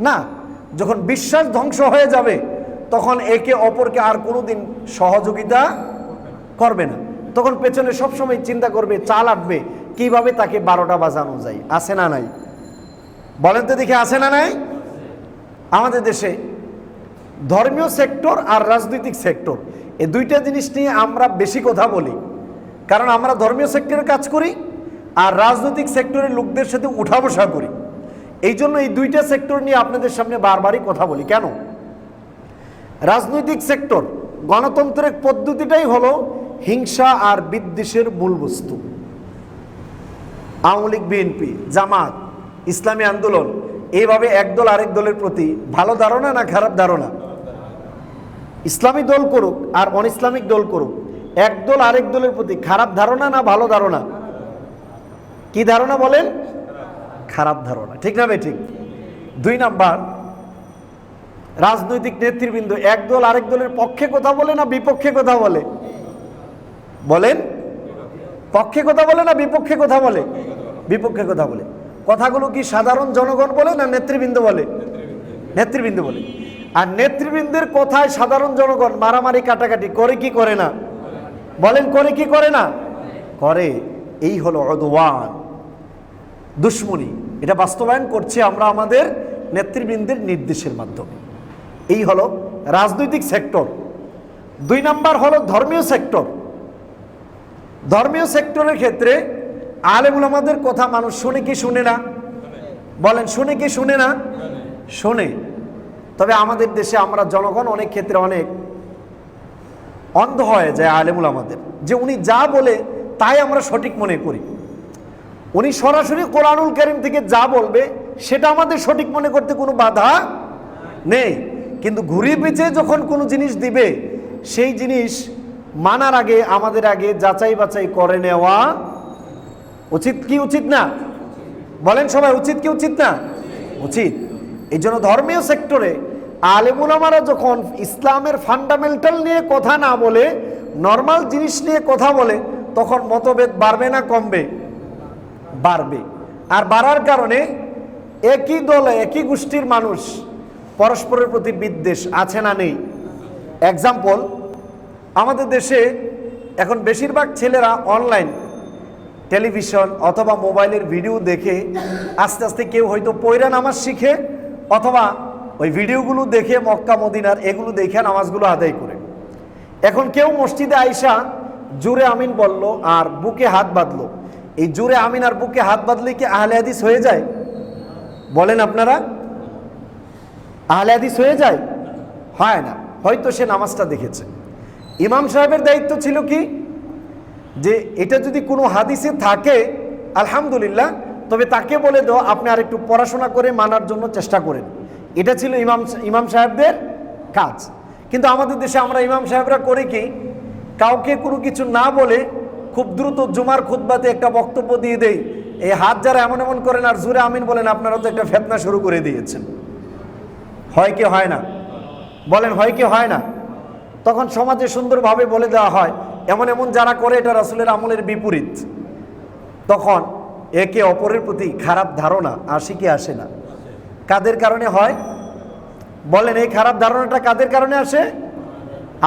না। যখন বিশ্বাস ধ্বংস হয়ে যাবে তখন একে অপরকে আর কোনোদিন সহযোগিতা করবে না। তখন পেছনে সবসময় চিন্তা করবে, চাল আটবে কিভাবে তাকে 12টা বাজানো যায়। আছে না নাই? বলেন তো দেখে, আছে না নাই? আমাদের দেশে ধর্মীয় সেক্টর আর রাজনৈতিক সেক্টর, এই দুইটা জিনিস নিয়ে আমরা বেশি কথা বলি, কারণ আমরা ধর্মীয় সেক্টরে কাজ করি আর রাজনৈতিক সেক্টরের লোকদের সাথে উঠা বসা করি। এই জন্য এই দুইটা সেক্টর নিয়ে আপনাদের সামনে বারবারই কথা বলি। কেন? রাজনৈতিক সেক্টর, গণতন্ত্রের পদ্ধতিটাই হলো হিংসা আর বিদ্বেষের মূল বস্তু। আওয়ামী লীগ, বিএনপি, জামাত, ইসলামী আন্দোলন, এইভাবে একদল আরেক দলের প্রতি ভালো ধারণা না খারাপ ধারণা? ইসলামী দল করুক আর অন ইসলামিক দল করুক, একদল আরেক দলের প্রতি খারাপ ধারণা না ভালো ধারণা? কি ধারণা বলেন? খারাপ ধারণা, ঠিক না ভাই? ঠিক। 2 নাম্বার, রাজনৈতিক নেতৃবৃন্দ একদল আরেক দলের পক্ষে কথা বলে না বিপক্ষে কথা বলে? বলেন, পক্ষে কথা বলে না বিপক্ষে কথা বলে? বিপক্ষে কথা বলে। কথাগুলো কি সাধারণ জনগণ বলে না নেতৃবৃন্দ বলে? নেতৃবৃন্দ বলে। আর নেতৃবৃন্দের কথায় সাধারণ জনগণ মারামারি কাটাকাটি করে কি করে না? বলেন, করে কি করে না? করে। এই হলো উদওয়ান, দুশ্মনী। এটা বাস্তবায়ন করছি আমরা আমাদের নেতৃবৃন্দের নির্দেশের মাধ্যমে। এই হলো রাজনৈতিক সেক্টর। 2 নাম্বার হলো ধর্মীয় সেক্টর। ধর্মীয় সেক্টরের ক্ষেত্রে আলেম উলামাদের কথা মানুষ শুনে কি শুনে না? বলেন, শুনে কি শুনে না? শুনে। তবে আমাদের দেশে আমরা জনগণ অনেক ক্ষেত্রে অনেক অন্ধ হয়ে যায় আলেম উলামাদের, যে উনি যা বলে তাই আমরা সঠিক মনে করি। উনি সরাসরি কোরআনুল কারীম থেকে যা বলবে সেটা আমাদের সঠিক মনে করতে কোনো বাধা নেই, কিন্তু ঘুরিয়ে পেঁচিয়ে যখন কোনো জিনিস দিবে সেই জিনিস মানার আগে আমাদের আগে যাচাই বাছাই করে নেওয়া উচিত কি উচিত না? বলেন সবাই, উচিত কি উচিত না? উচিত। এই জন্য ধর্মীয় সেক্টরে আলেম উলামারা যখন ইসলামের ফান্ডামেন্টাল নিয়ে কথা না বলে নর্মাল জিনিস নিয়ে কথা বলে তখন মতভেদ বাড়বে না কমবে? বাড়বে। আর বাড়ার কারণে একই দলে একই গোষ্ঠীর মানুষ পরস্পরের প্রতি বিদ্বেষ আছে না নেই? এক্সাম্পল, আমাদের দেশে এখন বেশিরভাগ ছেলেরা অনলাইন টেলিভিশন অথবা মোবাইলের ভিডিও দেখে আস্তে আস্তে কেউ হয়তো পয়রা নামাজ শিখে অথবা ওই ভিডিওগুলো দেখে মক্কা মদিনার এগুলো দেখে নামাজগুলো আদায় করে। এখন কেউ মসজিদে আইসা জোরে আমিন বলল আর বুকে হাত বাঁধলো। এই জোরে আমিন আর বুকে হাত বাঁধলে কি আহলে হাদিস হয়ে যায়? বলেন আপনারা, আহলে হাদিস হয়ে যায়? হয় না। হয়তো সে নামাজটা দেখেছে। ইমাম সাহেবের দায়িত্ব ছিল কি, যে এটা যদি কোনো হাদিসে থাকে আলহামদুলিল্লাহ, তবে তাকে বলে দাও আপনি আর একটু পড়াশোনা করে মানার জন্য চেষ্টা করেন। এটা ছিল ইমাম সাহেবদের কাজ। কিন্তু আমাদের দেশে আমরা ইমাম সাহেবরা করি কি, কাউকে কোনো কিছু না বলে খুব দ্রুত জুমার খুতবাতে একটা বক্তব্য দিয়ে দেই, এই হাত যারা এমন এমন করেন আর জোরে আমিন বলেন আপনারা তো একটা ফেতনা শুরু করে দিয়েছেন। হয় কি হয় না? বলেন, হয় কি হয় না? তখন সমাজে সুন্দরভাবে বলে দেওয়া হয় এমন এমন যারা করে এটা রাসূলের আমলের বিপরীত। তখন একে অপরের প্রতি খারাপ ধারণা আসে কি আসে না? কাদের কারণে হয়? বলেন, এই খারাপ ধারণাটা কাদের কারণে আসে?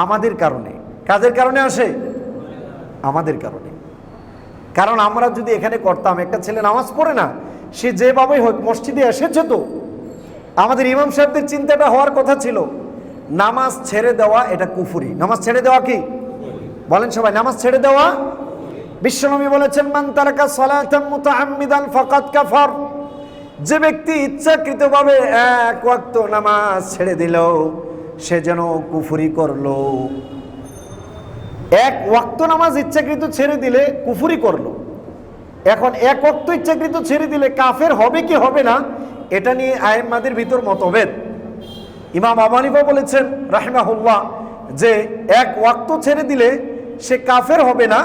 আমাদের কারণে। কাদের কারণে আসে? আমাদের কারণে। কারণ আমরা যদি এখানে করতাম, একটা ছেলে নামাজ পড়ে না, সে যেভাবেই হোক মসজিদে এসেছে, তো আমাদের ইমাম সাহেবদের চিন্তাটা হওয়ার কথা ছিল নামাজ ছেড়ে দেওয়া এটা কুফরি। নামাজ ছেড়ে দেওয়া কি? বলেন সবাই, নামাজ ছেড়ে দেওয়া। বিশ্বনবী বলেছেন, মান তারাকা সালাতাম মুতাআম্মিদান ফাকাদ কাফার। যে ব্যক্তি ইচ্ছাকৃতভাবে এক ওয়াক্ত নামাজ ছেড়ে দিল সে যেন কুফরি করলো। এক ওয়াক্ত নামাজ ইচ্ছাকৃত ছেড়ে দিলে কুফরি করলো। এখন এক ওয়াক্ত ইচ্ছাকৃত ছেড়ে দিলে কাফের হবে কি হবে না, এটা নিয়ে আইম্মাদের ভিতর মতভেদ। ইমাম আবু হানিফা বলেছেন রাহিমাহুল্লাহ যে এক ওয়াক্ত ছেড়ে দিলে সে কাফের হবে না,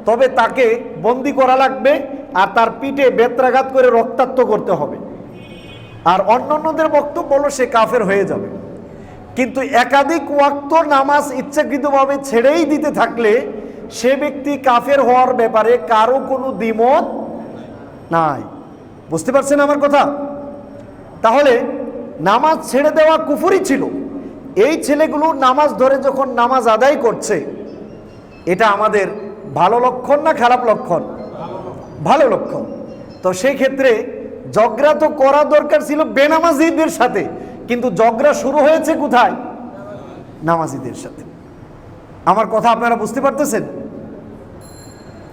তবে তাকে বন্দি করা লাগবে আর তার পিঠে বেত্রাঘাত করে রক্তাক্ত করতে হবে। আর অন্যান্যদের বক্তব্য হলো সে কাফের হয়ে যাবে। কিন্তু একাধিক ওয়াক্ত নামাজ ইচ্ছাকৃতভাবে ছেড়েই দিতে থাকলে সে ব্যক্তি কাফের হওয়ার ব্যাপারে কারো কোনো দ্বিমত নাই। বুঝতে পারছেন আমার কথা? তাহলে নামাজ ছেড়ে দেওয়া কুফরি ছিল। এই ছেলেগুলো নামাজ ধরে যখন নামাজ আদায় করছে, এটা আমাদের ভালো লক্ষণ না খারাপ লক্ষণ? ভালো লক্ষণ। তো সেই ক্ষেত্রে ঝগড়া তো করা দরকার ছিল বেনামাজিদের সাথে, কিন্তু ঝগড়া শুরু হয়েছে কোথায়? নামাজিদের সাথে। আমার কথা আপনারা বুঝতে পারতেছেন?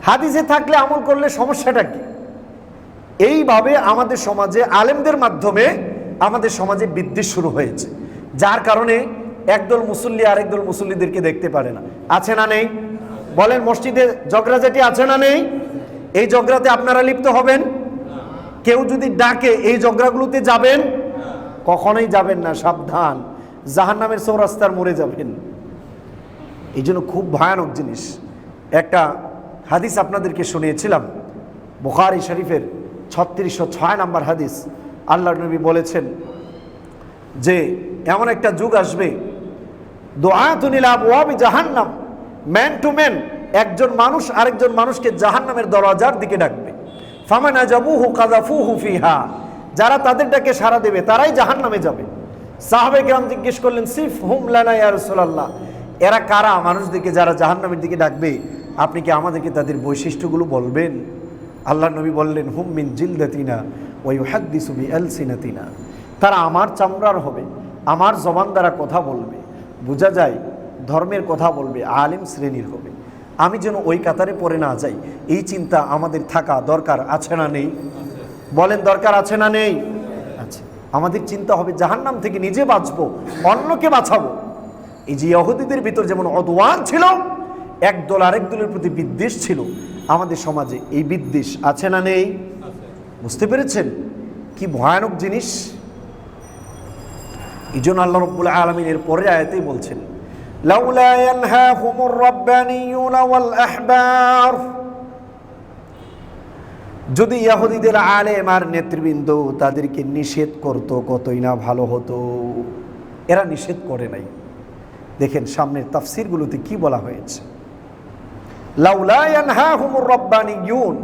হাদিসে থাকলে আমল করলে সমস্যাটা কি? এইভাবে আমাদের সমাজে আলেমদের মাধ্যমে আমাদের সমাজে বিদ্বেষ শুরু হয়েছে, যার কারণে একদল মুসল্লি আরেকদল মুসল্লিদেরকে দেখতে পারে না। আছে না নেই? বলেন, মসজিদে ঝগড়াঝাটি আছে না নেই? এই ঝগড়াতে আপনারা লিপ্ত হবেন? কেউ যদি ডাকে এই ঝগড়াগুলোতে যাবেন? কখনোই যাবেন না, সাবধান, জাহান্নামের চৌরাস্তার মোড়ে যাবেন। এই জন্য খুব ভয়ানক জিনিস। একটা হাদিস আপনাদেরকে শুনিয়েছিলাম, বুখারী শরীফের 3606 নম্বর হাদিস। আল্লাহর নবী বলেছেন যে এমন একটা যুগ আসবে, দুআতুন ইলা আবওয়াবি জাহান্নাম, ম্যান টু ম্যান, একজন মানুষ আরেকজন মানুষকে জাহান্নামের দরজার দিকে ডাকবে। ফামান আজাবুহু কাযাফুহু ফিহা, যারা তাদের ডাকে সাড়া দেবে তারাই জাহান্নামে যাবে। সাহাবায়ে কেরাম জিজ্ঞেস করলেন, সিফ হুম লানা ইয়া রাসূলুল্লাহ, এরা কারা মানুষদেরকে যারা জাহান্নামের দিকে ডাকবে? আপনি কি আমাদেরকে তাদের বৈশিষ্ট্যগুলো বলবেন? আল্লাহর নবী বললেন, হুম মিন জিলদাতিনা ওয়া ইউহাদ্দিসু বিআলসিনাতিনা, তারা আমার চামড়ার হবে, আমার জবান দ্বারা কথা বলবে, বোঝা যায় ধর্মের কথা বলবে, আলেম শ্রেণীর হবে। আমি যেন ওই কাতারে পড়ে না যাই, এই চিন্তা আমাদের থাকা দরকার আছে না নেই? বলেন, দরকার আছে না নেই? আচ্ছা, আমাদের চিন্তা হবে জাহান্নাম থেকে নিজে বাঁচবো, অন্যকে বাঁচাবো। এই যে ইহুদিদের ভিতর যেমন অদওয়ান ছিল, একদল আরেক দলের প্রতি বিদ্বেষ ছিল, আমাদের সমাজে এই বিদ্বেষ আছে না নেই? বুঝতে পেরেছেন কি ভয়ানক জিনিস? এই জন্য আল্লাহ রাব্বুল আলামিন এর পরের আয়াতেই বলছেন, লাউলা ইয়ানহাহুমুর রাব্বানিয়ুনা ওয়াল আহবার, যদি ইহুদিদের আলেম আর নেতৃবৃন্দ তাদেরকে নিষেধ করত কতই না ভালো হতো। এরা নিষেধ করে নাই। দেখেন সামনের তাফসীরগুলোতে কি বলা হয়েছে, লাউলা ইয়ানহাহুমুর রাব্বানিয়ুন,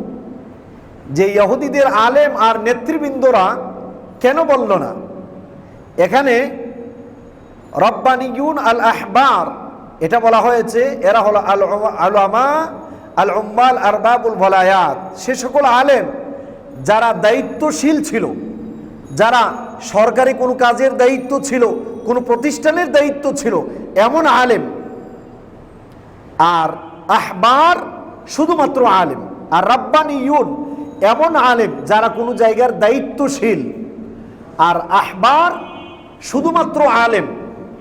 যে ইহুদিদের আলেম আর নেতৃবৃন্দরা কেন বলল না? এখানে রাব্বানিয়ুন আল আহবার এটা বলা হয়েছে, এরা হলো আল উলামা আল উম্মাল আরবাবুল ওয়ালায়াত, সে সকল আলেম যারা দায়িত্বশীল ছিল, যারা সরকারি কোনো কাজের দায়িত্ব ছিল, কোনো প্রতিষ্ঠানের দায়িত্ব ছিল, এমন আলেম। আর আহবার শুধুমাত্র আলেম, আর রাব্বানিয়ুন এমন আলেম যারা কোনো জায়গার দায়িত্বশীল। আর আহবার শুধুমাত্র আলেম,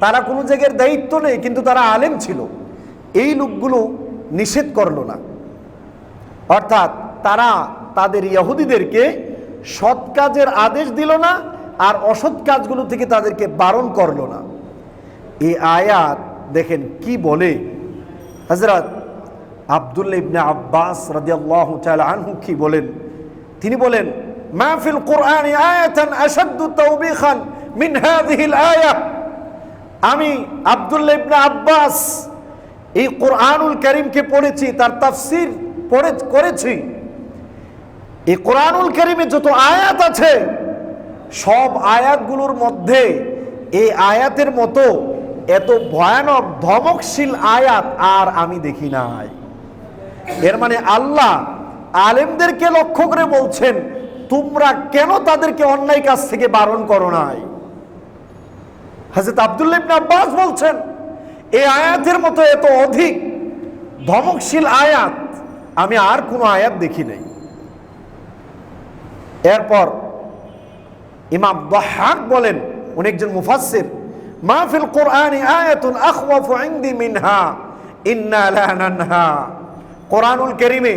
তারা কোনো জায়গার দায়িত্ব নেই কিন্তু তারা আলেম ছিল। এই লোকগুলো নিষেধ করল না, অর্থাৎ তারা তাদের ইহুদিদেরকে সৎ কাজের আদেশ দিল না আর অসৎ কাজগুলো থেকে তাদেরকে বারণ করল না। এই আয়াত দেখেন কি বলে, হযরত আব্দুল্লাহ ইবনে আব্বাস রাদিয়াল্লাহু তাআলা আনহু কি বলেন? তিনি বলেন, মা ফিল কুরআনি আয়াতান আশাদ্দু তাওবিখান মিন হাযিহিল আয়া। আমি আব্দুল্লাহ ইবনে আব্বাস এই কোরআনুল কারীমকে পড়েছি, তার তাফসীর করেছি। এই কোরআনুল কারীমে যত আয়াত আছে সব আয়াতগুলোর মধ্যে এই আয়াতের মতো এত ভয়ানক ধমকশীল আয়াত আর আমি দেখি নাই। এর মানে আল্লাহ আলেমদেরকে লক্ষ্য করে বলছেন, তোমরা কেন তাদেরকে অন্যায় কাজ থেকে বারণ করো নাই? হযরত আব্দুল্লাহ ইবনে আব্বাস বলছেন, এই আয়াতের মতো এত অধিক ধমকশীল আয়াত আমি আর কোনো আয়াত দেখি নাই। এরপর ইমাম দাহহাক বলেন, উনি একজন মুফাসসির, মা ফিল কুরআনি আয়াতুন আখওয়াফু ইনদি মিনহা ইন্না লা নানহা। কোরআনুল কারীমে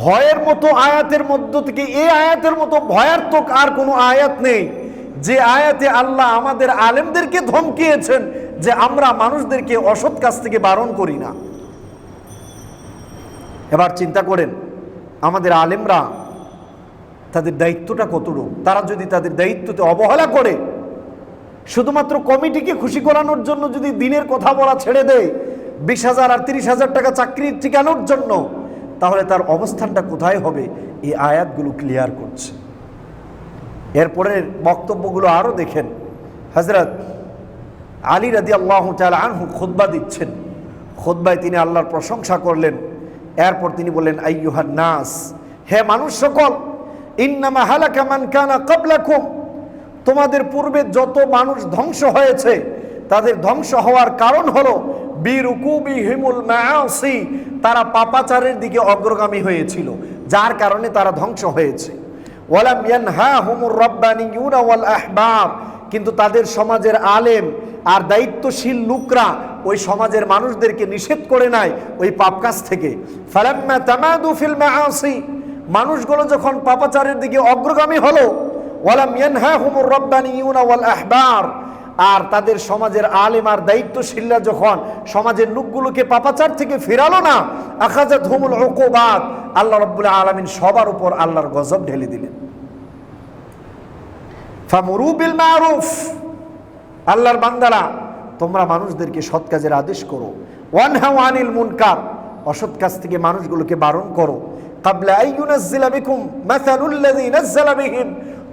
ভয়ের মতো আয়াতের মধ্য থেকে এই আয়াতের মতো ভয়ার্থক আর কোনো আয়াত নেই, যে আয়াতে আল্লাহ আমাদের আলেমদেরকে ধমকিয়েছেন যে আমরা মানুষদেরকে অসৎ কাজ থেকে বারণ করি না। এবার চিন্তা করেন, আমাদের আলেমরা তাদের দায়িত্বটা কতটুকু? তারা যদি তাদের দায়িত্বতে অবহেলা করে শুধুমাত্র কমিটিকে খুশি করানোর জন্য যদি দিনের কথা বলা ছেড়ে দেয় 20,000 আর 30,000 টাকা চাকরি টিকানোর জন্য, তাহলে তার অবস্থানটা কোথায় হবে? এই আয়াতগুলো ক্লিয়ার করছে। এরপরের বক্তব্যগুলো আরও দেখেন। হযরত আলী রাদিয়াল্লাহু তাআলা আনহু খুতবা দিচ্ছেন। খুতবায় তিনি আল্লাহর প্রশংসা করলেন। এরপর তিনি বললেন, আইয়ুহান নাস, হে মানুষ সকল, ইন্নামা হালাকা মান কানা ক্বাবলাকুম, তোমাদের পূর্বে যত মানুষ ধ্বংস হয়েছে তাদের ধ্বংস হওয়ার কারণ হলো বিরুকুবিহিমুল মাআসি, তারা পাপাচারের দিকে অগ্রগামী হয়েছিল, যার কারণে তারা ধ্বংস হয়েছে। ওয়ালাম ইয়ানহাহুমুর রাব্বানিয়ুনা ওয়াল আহবার, কিন্তু তাদের সমাজের আলেম আর দায়িত্বশীল লোকরা ওই সমাজের মানুষদেরকে নিষেধ করে নাই ওই পাপ কাজ থেকে। ফালাম্মা তামাদু ফিল মাআসি, মানুষগুলো যখন পাপাচারের দিকে অগ্রগামী হলো, ওয়ালাম ইয়ানহাহুমুর রাব্বানিয়ুনা ওয়াল আহবার, আর তাদের সমাজের আলেম আর দায়িত্বশীলরা যখন সমাজের লোকগুলোকে পাপাচার থেকে ফেরালো না, আখাযাতহুমুল উকুবাত, আল্লাহ রাব্বুল আলামিন সবার উপর আল্লাহর গজব ঢেলে দিলেন। ফামুরু বিল মারুফ, আল্লাহর বান্দারা তোমরা মানুষদেরকে সৎ কাজের আদেশ করো। ওয়ানহাউ আনিল মুনকার, অসৎ কাজ থেকে মানুষগুলোকে বারণ করো। ক্বাবলা আইয়ুনাজ্জিলা বিকুম মাসালুল্লাযী নাযালা বিহিম,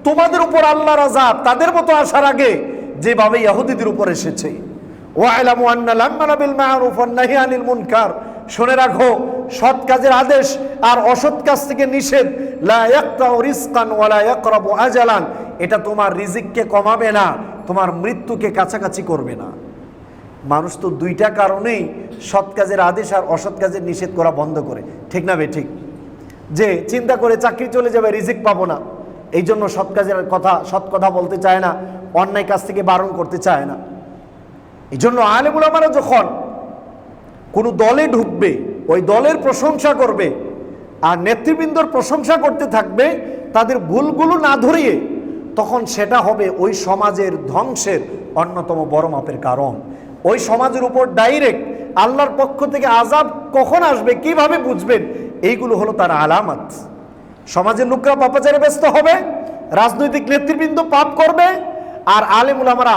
তোমাদের উপর আল্লাহর আযাব তাদের মতো আসার আগে যেভাবে ইহুদিদের উপর এসেছে। ওয়া'লামু আন্না লাম্মানা বিল মারুফ ওয়ান নাহি আনিল মুনকার, শুনে রাখো সৎ কাজের আদেশ আর অসৎ কাজ থেকে নিষেধ লা ইয়াকতাউ রিজকান ওয়া লা ইয়াকরাবু আজালান, এটা তোমার রিজিককে কমাবে না, তোমার মৃত্যুকে কাছাকাছি করবে না। মানুষ তো দুইটা কারণেই সৎ কাজের আদেশ আর অসৎ কাজের নিষেধ করা বন্ধ করে, ঠিক না ঠিক? যে চিন্তা করে চাকরি চলে যাবে, রিজিক পাবো না, এই জন্য সৎ কাজের কথা, সৎ কথা বলতে চায় না, অন্যায় কাজ থেকে বারণ করতে চায় না। এই জন্য আলেম উলামারা যখন কোনো দলে ঢুকবে ওই দলের প্রশংসা করবে আর নেতৃবৃন্দর প্রশংসা করতে থাকবে তাদের ভুলগুলো না ধরিয়ে, তখন সেটা হবে ওই সমাজের ধ্বংসের অন্যতম বড় মাপের কারণ। ওই সমাজের উপর ডাইরেক্ট আল্লাহর পক্ষ থেকে আযাব কখন আসবে, কিভাবে বুঝবেন? এইগুলো হলো তার আলামত। সমাজের লোকরা পাপাচারে ব্যস্ত হবে, রাজনৈতিক নেতৃবৃন্দ পাপ করবে, আর আলেম উলামারা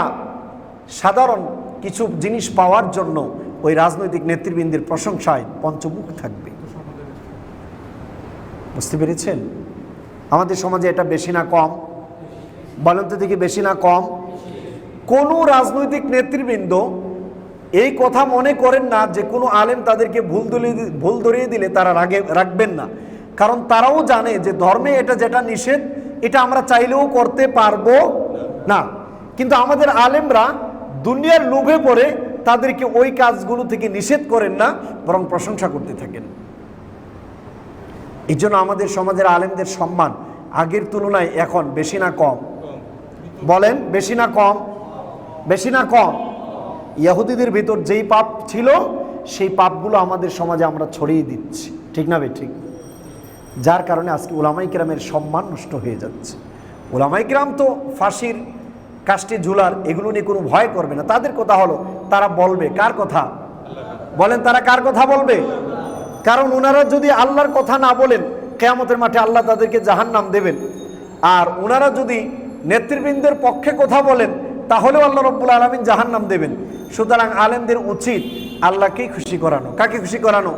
সাধারণ কিছু জিনিস পাওয়ার জন্য ওই রাজনৈতিক নেতৃবৃন্দের প্রশংসায় পঞ্চমুখ থাকবে। বুঝতে পেরেছেন? আমাদের সমাজে এটা বেশি না কম? বলেন তো দেখি, বেশি না কম? কোন রাজনৈতিক নেতৃবৃন্দ এই কথা মনে করেন না যে কোনো আলেম তাদেরকে ভুল ধরিয়ে দিলে তারা রাখবেন না, কারণ তারাও জানে যে ধর্মে এটা যেটা নিষেধ এটা আমরা চাইলেও করতে পারবো না, কিন্তু আমাদের আলেমরা দুনিয়ার লোভে পড়ে তাদেরকে ওই কাজগুলো থেকে নিষেধ করেন না, বরং প্রশংসা করতে থাকেন। এই জন্য আমাদের সমাজের আলেমদের সম্মান আগের তুলনায় এখন বেশি না কম? বলেন, বেশি না কম? বেশি না কম? ইহুদিদের ভিতর যেই পাপ ছিল সেই পাপগুলো আমাদের সমাজে আমরা ছড়িয়ে দিচ্ছি, ঠিক না ঠিক? যার কারণে আজকে উলামায়ে কেরামের সম্মান নষ্ট হয়ে যাচ্ছে। উলামায়ে কেরাম তো ফাঁসির কাস্টে ঝুলার এগুলো নিয়ে কোনো ভয় করবে না। তাদের কথা হলো তারা বলবে কার কথা? বলেন, তারা কার কথা বলবে? কারণ ওনারা যদি আল্লাহর কথা না বলেন কিয়ামতের মাঠে আল্লাহ তাদেরকে জাহান্নাম দেবেন। আর ওনারা যদি নেতৃবৃন্দের পক্ষে কথা বলেন তাহলেও আল্লাহ রাব্বুল আলামিন জাহান্নাম দেবেন। সুতরাং আলেমদের উচিত আল্লাহকেই খুশি করানো। কাকে খুশি করানো?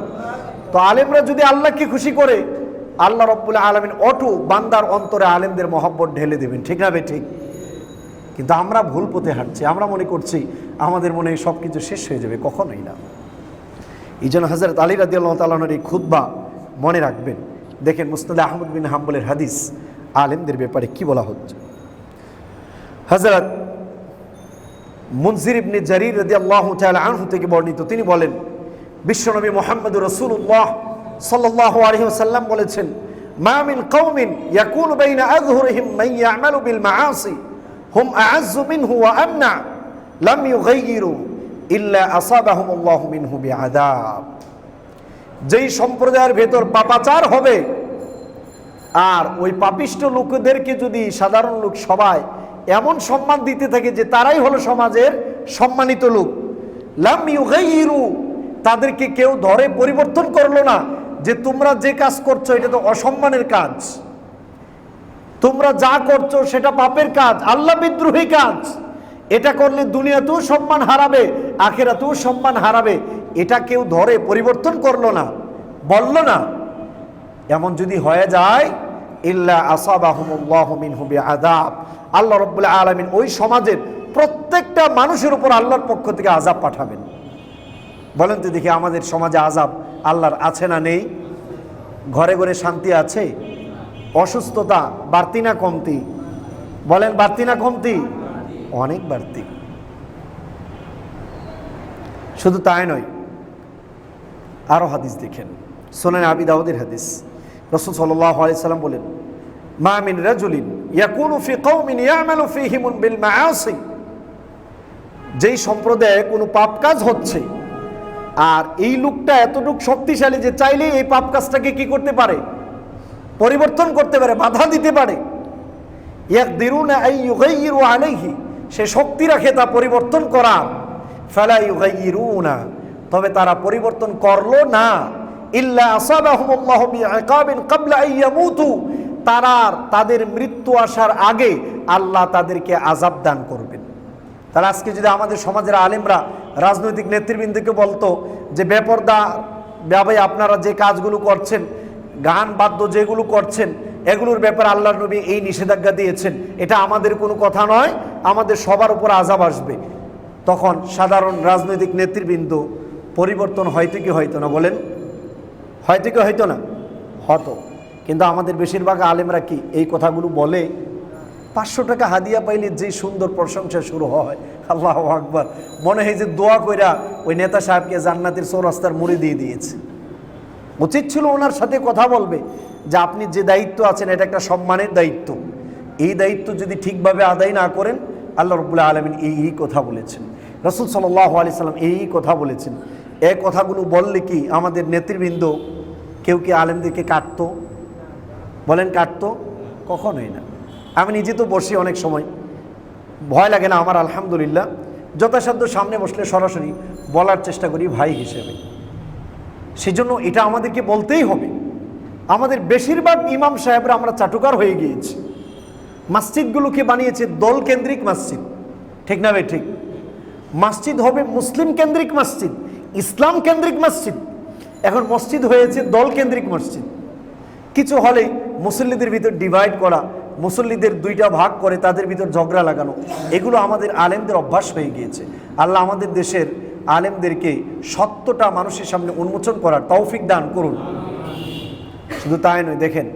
তো আলেমরা যদি আল্লাহকে খুশি করে, আল্লাহ রাব্বুল আলামিন অটো বান্দার অন্তরে আলেমদের মহব্বত ঢেলে দেবেন, ঠিক না ঠিক? কিন্তু আমরা ভুল পথে হাঁটছি। আমরা মনে করছি আমাদের মনে সব কিছু শেষ হয়ে যাবে, কখনোই না। এই জন্য হযরত আলী রাদিয়াল্লাহু তাআলা আনহুর এই খুতবা মনে রাখবেন। দেখেন মুসনাদে আহমদ বিন হাম্বলের হাদিস আলেমদের ব্যাপারে কি বলা হচ্ছে। হযরত মুনজির ইবনে জারীর রাদিয়াল্লাহু তাআলা আনহু থেকে বর্ণিত, তিনি বলেন বিশ্বনবী মুহাম্মদুর রাসূলুল্লাহ সাল্লাল্লাহু আলাইহি ওয়াসাল্লাম বলেছেন, মা মিন কওমিন ইয়াকুনু বাইনা আযহুরিহিম মান ইয়ামালু বিল মাআসি হুম আ'আযযু মিনহু ওয়া আমনা লাম ইউগাইয়িরু ইল্লা আসাবাহুমুল্লাহু মিনহু বিআযাব। যেই সম্প্রদায়ের ভেতর পাপাচার হবে আর ওই পাপিষ্ট লোকদেরকে যদি সাধারণ লোক সবাই এমন সম্মান দিতে থাকে যে তারাই হলো সমাজের সম্মানিত লোক, লাম ইউগাইয়িরু, তাদেরকে কেউ ধরে পরিবর্তন করলো না যে তোমরা যে কাজ করছো এটা তো অসম্মানের কাজ, তোমরা যা করছো সেটা পাপের কাজ, আল্লাহ বিদ্রোহী কাজ, এটা করলে দুনিয়াতেও সম্মান হারাবে, আখিরাতেও সম্মান হারাবে। এটা কেউ ধরে পরিবর্তন করলো না, বলল না। এমন যদি হয়ে যায়, ইল্লা আসাবাহুমুল্লাহু মিনহু বিআযাব, আল্লাহ রাব্বুল আলামিন ওই সমাজের প্রত্যেকটা মানুষের উপর আল্লাহর পক্ষ থেকে আযাব পাঠাবেন। বলেন তো দেখি, আমাদের সমাজে আযাব আল্লাহর আছে না নেই? ঘরে ঘরে শান্তি আছে? অসুস্থতা বাড়তি না কমতি? বলেন, বাড়তি না কমতি? অনেক বাড়তি। শুধু তাই নয়, আরো হাদিস দেখেন, সুনান আবি দাউদের হাদিস। রাসূল সাল্লাল্লাহু আলাইহি সাল্লাম বলেন, মা মিন রাজুলিন ইয়াকুনু ফি কওমিন ইয়ামালু ফীহিম বিল মাআসি, যেই সম্প্রদায়ে কোনো পাপ কাজ হচ্ছে আর এই লোকটা এতটুকু শক্তিশালী যে চাইলেই এই পাপ কাজটাকে কি করতে পারে? পরিবর্তন করতে পারে, বাধা দিতে পারে। ইয়াকদিরুনা আন ইউগাইয়িরু আলাইহি, সে শক্তি রাখে তা পরিবর্তন করা। ফালা ইউগাইয়িরুনা, তবে তারা পরিবর্তন করলো না। ইল্লা আসাবাহুমুল্লাহু বিইকাবিন ক্বাবলা আন ইয়ামুতু, তাদের মৃত্যু আসার আগে আল্লাহ তাদেরকে আযাব দান করবেন। তাহলে আজকে যদি আমাদের সমাজের আলেমরা রাজনৈতিক নেতৃবৃন্দকে বলতো যে বেপরদা ভাবে আপনারা যে কাজগুলো করছেন, গান বাদ্য যেগুলো করছেন, এগুলোর ব্যাপারে আল্লাহর নবী এই নিষেধাজ্ঞা দিয়েছেন, এটা আমাদের কোনো কথা নয়, আমাদের সবার উপর আযাব আসবে, তখন সাধারণ রাজনৈতিক নেতৃবৃন্দ পরিবর্তন হয়তো কি হয়তো না? বলেন, হয়তো কি হয়তো না? হতো। কিন্তু আমাদের বেশিরভাগ আলেমরা কি এই কথাগুলো বলে? 500 টাকা হাদিয়া পাইলে যে সুন্দর প্রশংসা শুরু হয়, আল্লাহু আকবার, মনে হয় যে দোয়া কইরা ওই নেতা সাহেবকে জান্নাতের চৌরাস্তার মুড়ি দিয়ে দিয়েছে। উচিত ছিল ওনার সাথে কথা বলবে যে আপনি যে দায়িত্ব আছেন এটা একটা সম্মানের দায়িত্ব, এই দায়িত্ব যদি ঠিকভাবে আদায় না করেন, আল্লাহ রাব্বুল আলামিন এই কথা বলেছেন, রাসূল সাল্লাল্লাহু আলাইহি সাল্লাম এই কথা বলেছেন। এই কথাগুলো বললে কি আমাদের নেতৃবৃন্দ কেউ কি আলেমদেরকে কাটতো? বলেন, কাটতো? কখনোই না। আমি নিজে তো বসি অনেক সময়, ভয় লাগে না আমার, আলহামদুলিল্লাহ, যথাসাধ্য সামনে বসলে সরাসরি বলার চেষ্টা করি ভাই হিসেবে। সেজন্য এটা আমাদেরকে বলতেই হবে। আমাদের বেশিরভাগ ইমাম সাহেবরা আমরা চাটুকার হয়ে গিয়েছি। মসজিদগুলোকে বানিয়েছে দল কেন্দ্রিক মসজিদ, ঠিক না ভাই? ঠিক। মসজিদ হবে মুসলিম কেন্দ্রিক মসজিদ, ইসলাম কেন্দ্রিক মসজিদ। এখন মসজিদ হয়েছে দল কেন্দ্রিক মসজিদ। কিছু হলে মুসল্লিদের ভিতর ডিভাইড করা, মুসল্লিদের দুইটা ভাগ করে তাদের ভিতর ঝগড়া লাগানো, এগুলো আমাদের আলেমদের অভ্যাস হয়ে গিয়েছে। আল্লাহ আমাদের দেশের আলেমদেরকে সত্যটা মানুষের সামনে উন্মোচন করার তৌফিক দান করুন। শুধু তাই নয়, দেখেন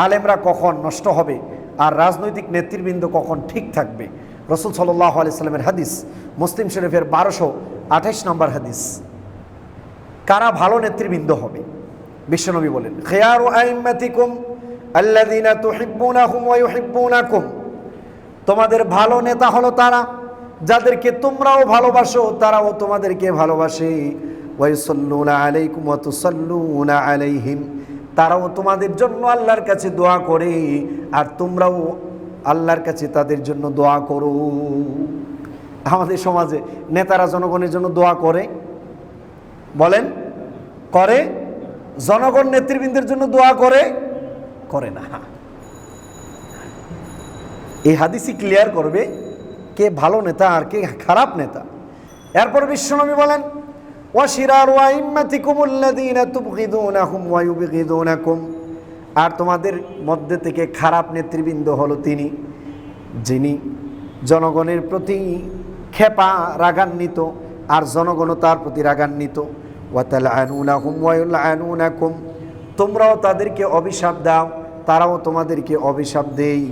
আলেমরা কখন নষ্ট হবে আর রাজনৈতিক নেতৃবৃন্দ কখন ঠিক থাকবে। রাসূল সাল্লাল্লাহু আলাইহি সাল্লামের হাদিস, মুসলিম শরীফের 1228 নম্বর হাদিস। কারা ভালো নেতৃবৃন্দ হবে? বিশ্বনবী বলেন, খিয়ারু আইম্মাতিকুম আল্লাযীনা তুহিব্বুনাহুম ওয়া ইউহিব্বুনাকুম, তোমাদের ভালো নেতা হলো তারা যাদেরকে তোমরাও ভালোবাসো, তারাও তোমাদেরকে ভালোবাসে। ওয়া ইউসাল্লুনা আলাইকুম ওয়া তুসাল্লুনা আলাইহিম, তারাও তোমাদের জন্য আল্লাহর কাছে দোয়া করে আর তোমরাও আল্লাহর কাছে তাদের জন্য দোয়া করো। আমাদের সমাজে নেতারা জনগণের জন্য দোয়া করে? বলেন, করে? জনগণ নেতৃবৃন্দের জন্য দোয়া করে? করে না। এই হাদিসই ক্লিয়ার করবে কে ভালো নেতা আর কে খারাপ নেতা। এরপর বিশ্বনবী বলেন, ওয়াশিরারু আইম্মাতিকুমুল্লাযীনা তুবগিদুনাহুম ওয়া ইউবগিদুনাকুম, আর তোমাদের মধ্যে থেকে খারাপ নেতৃবৃন্দ হলো তিনি যিনি জনগণের প্রতি ক্ষেপা রাগান্বিত আর জনগণও তার প্রতি রাগান্বিত। ওয়া তালআনুনাহুম ওয়া ইউলআনুনাকুম, তোমরাও তাদেরকে অভিশাপ দাও, তারাও তোমাদেরকে অভিশাপ দেয়।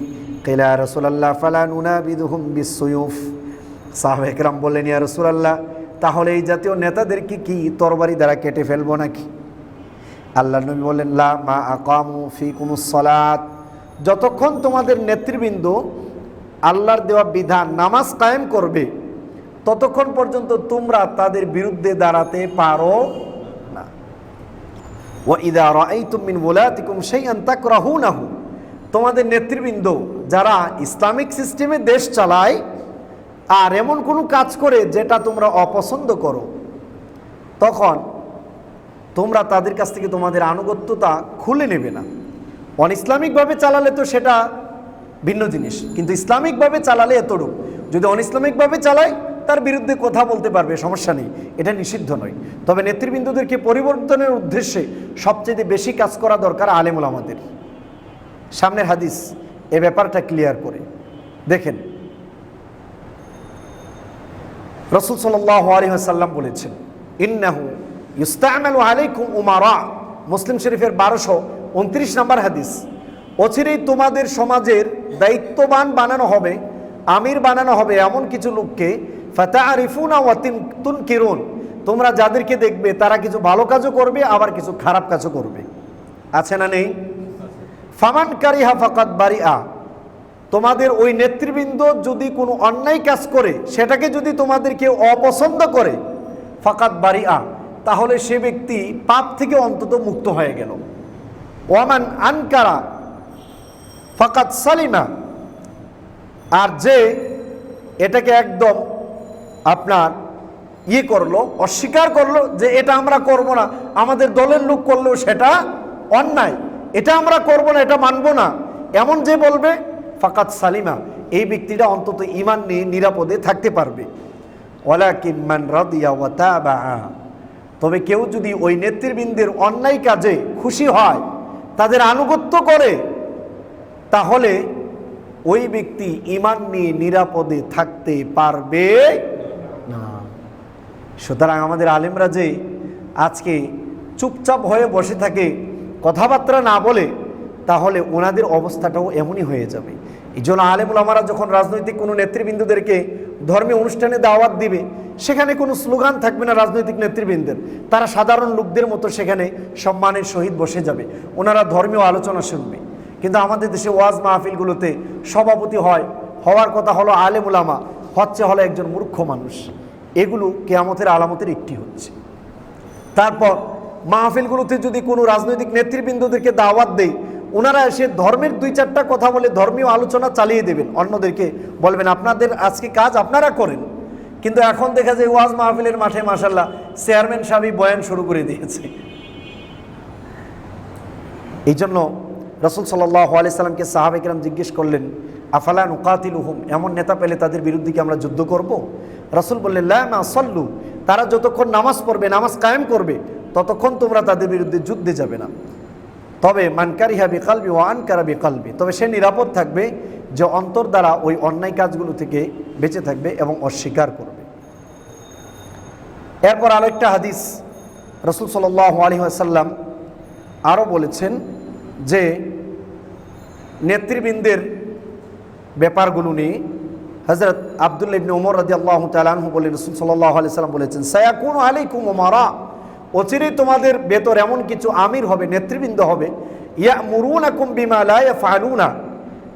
কিলা ইয়া রাসূলুল্লাহ ফালা নুনাবিদুহুম বিসসুয়ুফ, সাহাবায়ে কেরাম বললেন, ইয়া রাসূলুল্লাহ, তাহলে এই জাতীয় নেতাদেরকে কি তরবারি দ্বারা কেটে ফেলবো নাকি? আল্লাহর নবী বললেন, লা মা আকামু ফিকুমুস সালাত, যতক্ষণ তোমাদের নেতৃবৃন্দ আল্লাহর দেওয়া বিধান নামাজ কায়েম করবে ততক্ষণ পর্যন্ত তোমরা তাদের বিরুদ্ধে দাঁড়াতে পারো না। ওয়া ইযা রাআইতুম মিন ওয়ালাতিকুম শাইআন তাকরাহুনাহু, তোমাদের নেতৃবৃন্দ যারা ইসলামিক সিস্টেমে দেশ চালায় আর এমন কোনো কাজ করে যেটা তোমরা অপছন্দ করো, তখন তোমরা তাদের কাছ থেকে তোমাদের আনুগত্যতা খুলে নেবে না। অন ইসলামিকভাবে চালালে তো সেটা ভিন্ন জিনিস, কিন্তু ইসলামিকভাবে চালালে এতটুকু, যদি অনইসলামিকভাবে চালায় তার বিরুদ্ধে কথা বলতে পারবে, সমস্যা নেই, এটা নিষিদ্ধ নয়। তবে নেতৃবৃন্দদেরকে পরিবর্তনের উদ্দেশ্যে সবচেয়ে বেশি কাজ করা দরকার আলেম ওলামাদের। সামনের হাদিস এ ব্যাপারটা ক্লিয়ার করে দেখেন। রাসূল সাল্লাল্লাহু আলাইহি ওয়াসাল্লাম বলেছেন, ইন্নাহু ইউস্তা'মালু আলাইকুম উমারা, মুসলিম শরীফের 1229 নম্বর হাদিস। অচিরেই তোমাদের সমাজের দায়িত্ববান বানানো হবে, আমির বানানো হবে এমন কিছু লোককে, ফাতা'রিফুনা ওয়া তুনকিরুন, তোমরা যাদেরকে দেখবে তারা কিছু ভালো কাজও করবে আবার কিছু খারাপ কাজও করবে। আছে না নেই? ফামান কারিহা ফাকাদ বারিআ, তোমাদের ওই নেতৃবৃন্দ যদি কোনো অন্যায় কাজ করে সেটাকে যদি তোমাদের কেউ অপছন্দ করে, ফাকাদ বারিআ, তাহলে সে ব্যক্তি পাপ থেকে অন্তত মুক্ত হয়ে গেল। ওয়ামান আনকারা ফাকাদ সালিমা, আর যে এটাকে একদম আপনার করলো, অস্বীকার করলো যে এটা আমরা করব না, আমাদের দলের লোক করলেও সেটা অন্যায়, এটা আমরা করব না, এটা মানব না, এমন যে বলবে, ফাকাদ সালিমা, এই ব্যক্তিটা অন্তত ঈমান নিয়ে নিরাপদে থাকতে পারবে। ওয়ালাকিন মান রাদিয়া ওয়া তাবা, তবে কেউ যদি ওই নেতৃবৃন্দের অন্যায় কাজে খুশি হয়, তাদের আনুগত্য করে, তাহলে ওই ব্যক্তি ঈমান নিয়ে নিরাপদে থাকতে পারবে না। সুতরাং আমাদের আলেমরা যে আজকে চুপচাপ হয়ে বসে থাকে, কথাবার্তা না বলে, তাহলে ওনাদের অবস্থাটাও এমনই হয়ে যাবে। এই জন্য আলেম ওলামারা যখন রাজনৈতিক কোনো নেতৃবৃন্দদেরকে ধর্মীয় অনুষ্ঠানে দাওয়াত দিবে, সেখানে কোনো স্লোগান থাকবে না রাজনৈতিক নেতৃবৃন্দের, তারা সাধারণ লোকদের মতো সেখানে সম্মানের সহিত বসে যাবে, ওনারা ধর্মীয় আলোচনা শুনবে। কিন্তু আমাদের দেশে ওয়াজ মাহফিলগুলোতে সভাপতি হওয়ার কথা হলো আলেম ওলামা, হলো একজন মূর্খ মানুষ। এগুলো কিয়ামতের আলামতের একটি হচ্ছে। তারপর মাহফিলগুলোতে যদি কোনো রাজনৈতিক নেতৃবৃন্দদেরকে দাওয়াত দেয়, ওনারা এসে ধর্মের 2-4টা কথা বলে ধর্মীয় আলোচনা চালিয়ে দেবেন, অন্যদেরকে বলবেন আপনাদের আজকে কাজ আপনারা করেন। কিন্তু এখন দেখা যায় ওয়াজ মাহফিলের মাঠে মাশাআল্লাহ চেয়ারম্যান সাহেবই বয়ান শুরু করে দিয়েছে। এই জন্য রাসূল সাল্লাল্লাহু আলাইহি সাল্লামকে সাহাবায়ে কেরাম জিজ্ঞেস করলেন, আফালা নুকাতিলুহুম, এমন নেতা পেলে তাদের বিরুদ্ধে কি আমরা যুদ্ধ করব? রাসূল বললেন, লা নাসাল্লু, তারা যতক্ষণ নামাজ পড়বে, নামাজ কায়েম করবে, ততক্ষণ তোমরা তাদের বিরুদ্ধে যুদ্ধে যাবে না। তবে মান কারিহা বিকলবি ওয়া আনকারা বিকলবি, তবে সে নিরাপদ থাকবে যে অন্তর দ্বারা ওই অন্যায় কাজগুলো থেকে বেঁচে থাকবে এবং অস্বীকার করবে। এরপর আরেকটা হাদিস রাসূল সাল্লাল্লাহু আলাইহি ওয়াসাল্লাম আরও বলেছেন যে নেতৃবৃন্দের ব্যাপারগুলো নিয়ে হযরত আব্দুল্লাহ ইবনে ওমর রাদিয়াল্লাহু তাআলা আনহু বলেন, রাসূল সাল্লাল্লাহু আলাইহি ওয়াসাল্লাম বলেছেন, সায়াকুনু আলাইকুম উমারা, অচিরেই তোমাদের ভেতর এমন কিছু আমির হবে, নেতৃবৃন্দ হবে, ইয়ামুরুনাকুম বিমা লা ইয়াফআলুনা,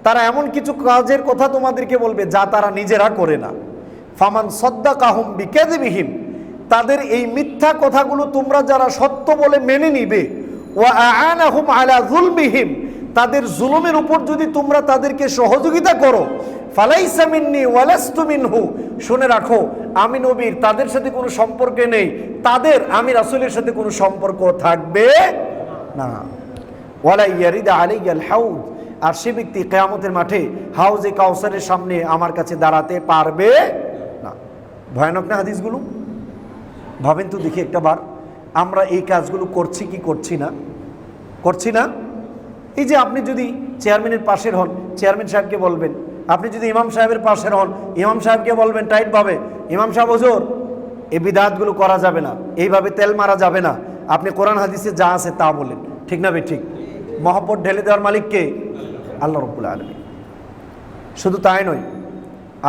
তারা এমন কিছু কাজের কথা তোমাদেরকে বলবে যা তারা নিজেরা করে না। ফামান সাদ্দাকাহুম বিকাযিবিহিম, তাদের এই মিথ্যা কথাগুলো তোমরা যারা সত্য বলে মেনে নিবে, ওয়া আ'আনাহুম আলা যুলমিহিম, তাদের জুলুমের উপর যদি তোমরা তাদেরকে সহযোগিতা করো, ফালাইসা মিন্নি ওয়ালাস্তু মিনহু, শুনে রাখো আমি নবীর তাদের সাথে কোনো সম্পর্ক নেই, তাদের আমি রাসূলের সাথে কোনো সম্পর্ক থাকবে না। ওয়ালা ইয়ারিদা আলাইয়াল হাউদ, আর সে ব্যক্তি কিয়ামতের মাঠে হাউজে কাউসারের সামনে আমার কাছে দাঁড়াতে পারবে না। ভয়ানক না হাদিসগুলো? ভাবেন তো দেখি একটা বার, আমরা এই কাজগুলো করছি কি করছি না? করছি না? এই যে আপনি যদি চেয়ারম্যানের পাশের হন, চেয়ারম্যান সাহেবকে বলবেন, আপনি যদি ইমাম সাহেবের পাশের হন, ইমাম সাহেবকে বলবেন টাইটভাবে, ইমাম সাহেব হুজুর এই বিদআতগুলো করা যাবে না, এইভাবে তেল মারা যাবে না, আপনি কোরআন হাদিসে যা আছে তা বলেন, ঠিক না ভাই? ঠিক। মহব্বত ঢেলে দেওয়ার মালিক কে? আল্লাহ রাব্বুল আলামিন। শুধু তাই নয়,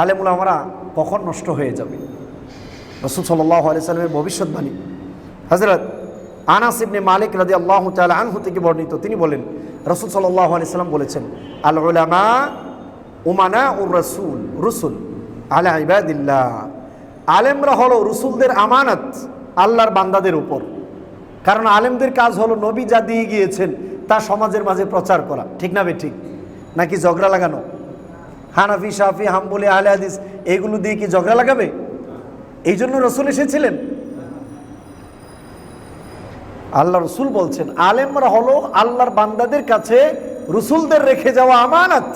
আলেম উলামারা কখন নষ্ট হয়ে যাবে, রাসূল সাল্লাল্লাহু আলাইহি সাল্লামের ভবিষ্যৎবাণী হযরত আনাস ইবনে মালিক রাদিয়াল্লাহু তাআলা আনহু থেকে বর্ণিত, তিনি বলেন, রাসূল সাল্লাল্লাহু আলাইহি সাল্লাম বলেছেন, আল উলামা উমানাউর রাসূল রুসুল আলা ইবাদিল্লাহ, আলেমরা হলো রসুলদের আমানত আল্লাহর বান্দাদের উপর। কারণ আলেমদের কাজ হলো নবী যা দিয়ে গিয়েছেন তা সমাজের মাঝে প্রচার করা, ঠিক না বে ঠিক? নাকি ঝগড়া লাগানো? হানাফি, শাফি, হাম্বলি, আহলে হাদিস এগুলো দিয়ে কি ঝগড়া লাগাবে? এই জন্য রসুল এসেছিলেন। আল্লাহ রসুল বলছেন আলেমরা হলো আল্লাহর বান্দাদের কাছে রসুলদের রেখে যাওয়া আমানত।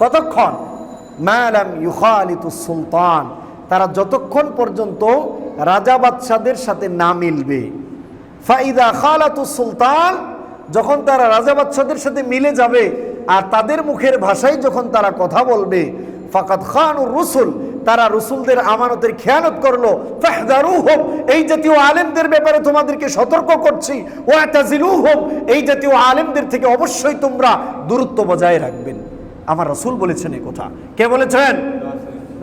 কতক্ষণ? মা লাম ইউখালিতুস সুলতান, তারা যতক্ষণ পর্যন্ত রাজা বাদশাদের সাথে না মিলবে। ফাইদা খালাতুস সুলতান, যখন তারা রাজা বাদশাদের সাথে মিলে যাবে আর তাদের মুখের ভাষায় যখন তারা কথা বলবে, ফাকাদ খানুর রুসুল, তারা রসুলদের আমানতের খেয়ানত করলো। ফাহদারুহুম, এই জাতীয় আলেমদের ব্যাপারে তোমাদেরকে সতর্ক করছি। ওয়াতাজিলুহুম, এই জাতীয় আলেমদের থেকে অবশ্যই তোমরা দূরত্ব বজায় রাখবেন। আমার রাসূল বলেছেন এই কথা। কে বলেছেন?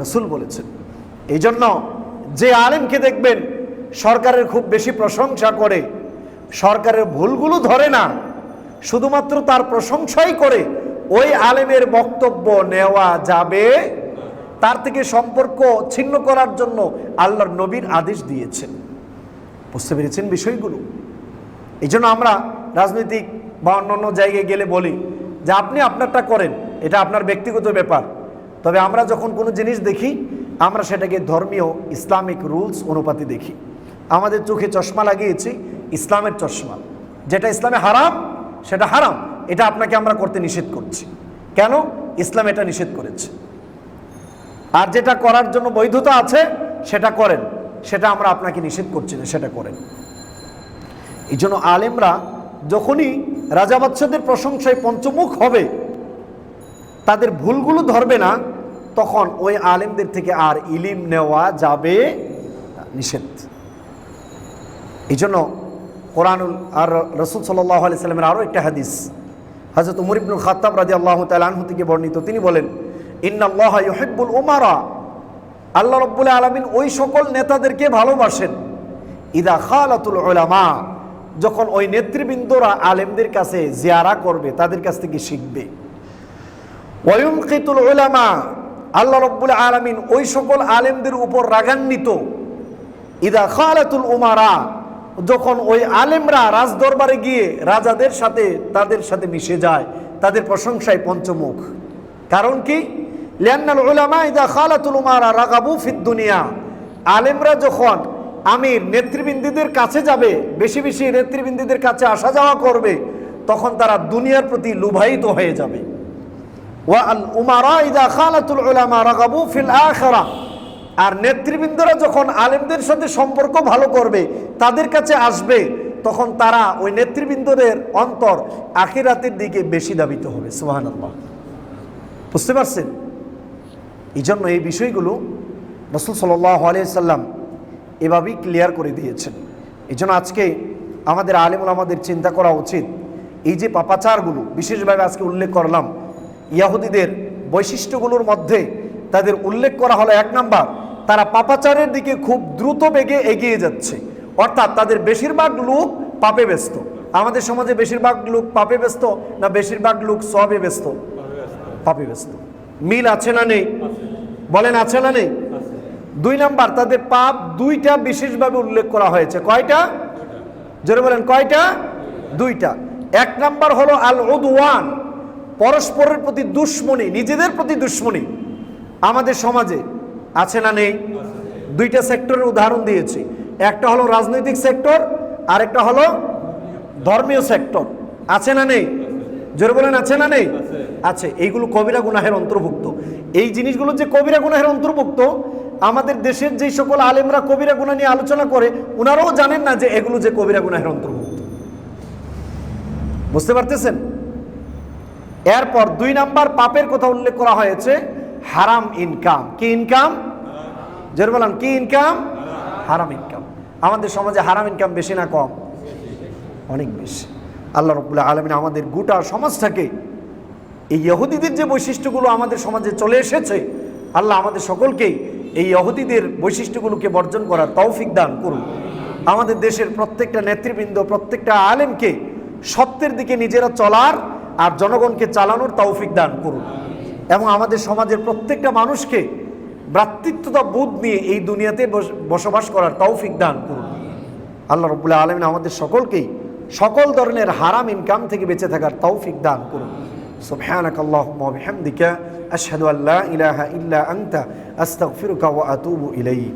রাসূল বলেছেন। এই জন্য যে আলেমকে দেখবেন সরকারের খুব বেশি প্রশংসা করে, সরকারের ভুলগুলো ধরে না, শুধুমাত্র তার প্রশংসাই করে, ওই আলেমের বক্তব্য নেওয়া যাবে। তার থেকে সম্পর্ক ছিন্ন করার জন্য আল্লাহর নবীর আদেশ দিয়েছেন। বুঝতে পেরেছেন বিষয়গুলো? এই জন্য আমরা রাজনৈতিক বা অন্যান্য জায়গায় গেলে বলি যে আপনি আপনারটা করেন, এটা আপনার ব্যক্তিগত ব্যাপার। তবে আমরা যখন কোনো জিনিস দেখি আমরা সেটাকে ধর্মীয় ইসলামিক রুলস অনুপাতে দেখি। আমাদের চোখে চশমা লাগিয়েছি ইসলামের চশমা, যেটা ইসলামে হারাম সেটা হারাম, এটা আপনাকে আমরা করতে নিষেধ করছি। কেন? ইসলাম এটা নিষেধ করেছে। আর যেটা করার জন্য বৈধতা আছে সেটা করেন, সেটা আমরা আপনাকে নিষেধ করছি না, সেটা করেন। এই জন্য আলেমরা যখনই রাজা বাদশাদের প্রশংসায় পঞ্চমুখ হবে, তাদের ভুলগুলো ধরবে না, তখন ওই আলেমদের থেকে আর ইলিম নেওয়া যাবে নিষেধ। এই জন্য কোরআনুল আর রাসূল সাল্লাল্লাহু আলাইহি সাল্লামের আরও একটা হাদিস হযরত উমর ইবনুল খাত্তাব রাদিয়াল্লাহু তাআলা আনহু থেকে বর্ণিত। তিনি বলেন, ইন্নাল্লাহা ইউহিব্বুল উমারা, আল্লাহ রাব্বুল আলামিন ওই সকল নেতাদেরকে ভালোবাসেন, ইদা খালাতুল উলামা, যখন ওই নেতৃবৃন্দরা আলেমদের কাছে জিয়ারা করবে, তাদের কাছ থেকে শিখবে। ওয়ায়ুনকিতুল উলামা, আল্লাহ রাব্বুল আলামিন ওই সকল আলেমদের উপর রাগান্বিত, ইদা খালাতুল উমারা, যখন ওই আলেমরা রাজদরবারে গিয়ে রাজাদের সাথে তাদের সাথে মিশে যায়, তাদের প্রশংসায় পঞ্চমুখ। কারণ কি? লিআন্নাল উলামা ইদা খালাতুল উমারা রাগাবু ফিদ দুনিয়া, আলেমরা যখন আমির নেতৃবৃন্দদের কাছে যাবে, বেশি বেশি নেতৃবৃন্দদের কাছে আসা যাওয়া করবে, তখন তারা দুনিয়ার প্রতি লুভায়িত হয়ে যাবে। ওয়া আল উমারা ইদা খালাতুল উলামা রাগাবু ফিল আখিরা, আর নেতৃবৃন্দরা যখন আলেমদের সাথে সম্পর্ক ভালো করবে, তাদের কাছে আসবে, তখন তারা ওই নেতৃবৃন্দদের অন্তর আখিরাতের দিকে বেশি ধাবিত হবে। সুবহানাল্লাহ। বুঝতে পারছেন? এই জন্য এই বিষয়গুলো রাসূল সাল্লাল্লাহু আলাইহি সাল্লাম এভাবেই ক্লিয়ার করে দিয়েছেন। এই জন্য আজকে আমাদের আলেম ওলামাদের চিন্তা করা উচিত, এই যে পাপাচারগুলো বিশেষভাবে আজকে উল্লেখ করলাম, ইহুদিদের বৈশিষ্ট্যগুলোর মধ্যে তাদের উল্লেখ করা হলো 1 নাম্বার, তারা পাপাচারের দিকে খুব দ্রুত বেগে এগিয়ে যাচ্ছে, অর্থাৎ তাদের বেশিরভাগ লোক পাপে ব্যস্ত। আমাদের সমাজে বেশিরভাগ লোক পাপে ব্যস্ত না বেশিরভাগ লোক সওয়াবে ব্যস্ত? পাপে ব্যস্ত। মিল আছে না নেই? বলেন আছে না নেই? 2 নাম্বার, তাদের পাপ 2টা বিশেষভাবে উল্লেখ করা হয়েছে। কয়টা? জোরে বলেন কয়টা? 2টা। 1 নাম্বার হলো আল উদওয়ান, পরস্পরের প্রতি দুশ্মনী, নিজেদের প্রতি দুশ্মনী। আমাদের সমাজে আছে না নেই? 2টা সেক্টরের উদাহরণ দিয়েছি, একটা হলো রাজনৈতিক সেক্টর, আর একটা হলো ধর্মীয় সেক্টর। আছে না নেই? জোরে বলেন আছে না নেই? আছে। এইগুলো কবিরা গুনাহের অন্তর্ভুক্ত। এই জিনিসগুলো যে কবিরা গুনাহের অন্তর্ভুক্ত, আমাদের দেশের যে সকল আলেমরা কবিরা গুনাহ নিয়ে আলোচনা করে, ওনারাও জানেন না যে এগুলো যে কবিরা গুনাহের অন্তর্ভুক্ত। বুঝতে পারতেছেন? এরপর 2 নাম্বার পাপের কথা উল্লেখ করা হয়েছে, হারাম ইনকাম। কি ইনকাম? জোরে বলেন কি ইনকাম? হারাম ইনকাম। আমাদের সমাজে হারাম ইনকাম বেশি না কম? অনেক বেশি। আল্লাহ রাব্বুল আলামিন আমাদের গোটা সমাজটাকে, এই ইহুদিদের যে বৈশিষ্ট্যগুলো আমাদের সমাজে চলে এসেছে, আল্লাহ আমাদের সকলকেই এই ইহুদিদের বৈশিষ্ট্যগুলোকে বর্জন করার তৌফিক দান করুন। আমাদের দেশের প্রত্যেকটা নেতৃবৃন্দ, প্রত্যেকটা আলেমকে সত্যের দিকে নিজেরা চলার আর জনগণকে চালানোর তৌফিক দান করুন, এবং আমাদের সমাজের প্রত্যেকটা মানুষকে ভ্রাতৃত্বতা বোধ নিয়ে এই দুনিয়াতে বসবাস করার তৌফিক দান করুন। আল্লাহ রাব্বুল আলামিন আমাদের সকলকেই সকল ধরনের হারাম ইনকাম থেকে বেঁচে থাকার তৌফিক দান করুন। সুবহানাকাল্লাহুম্মা ওয়া বিহামদিকা আশহাদু আল্লা ইলাহা ইল্লা আনতা আস্তাগফিরুকা ওয়া আতুবু ইলাইক।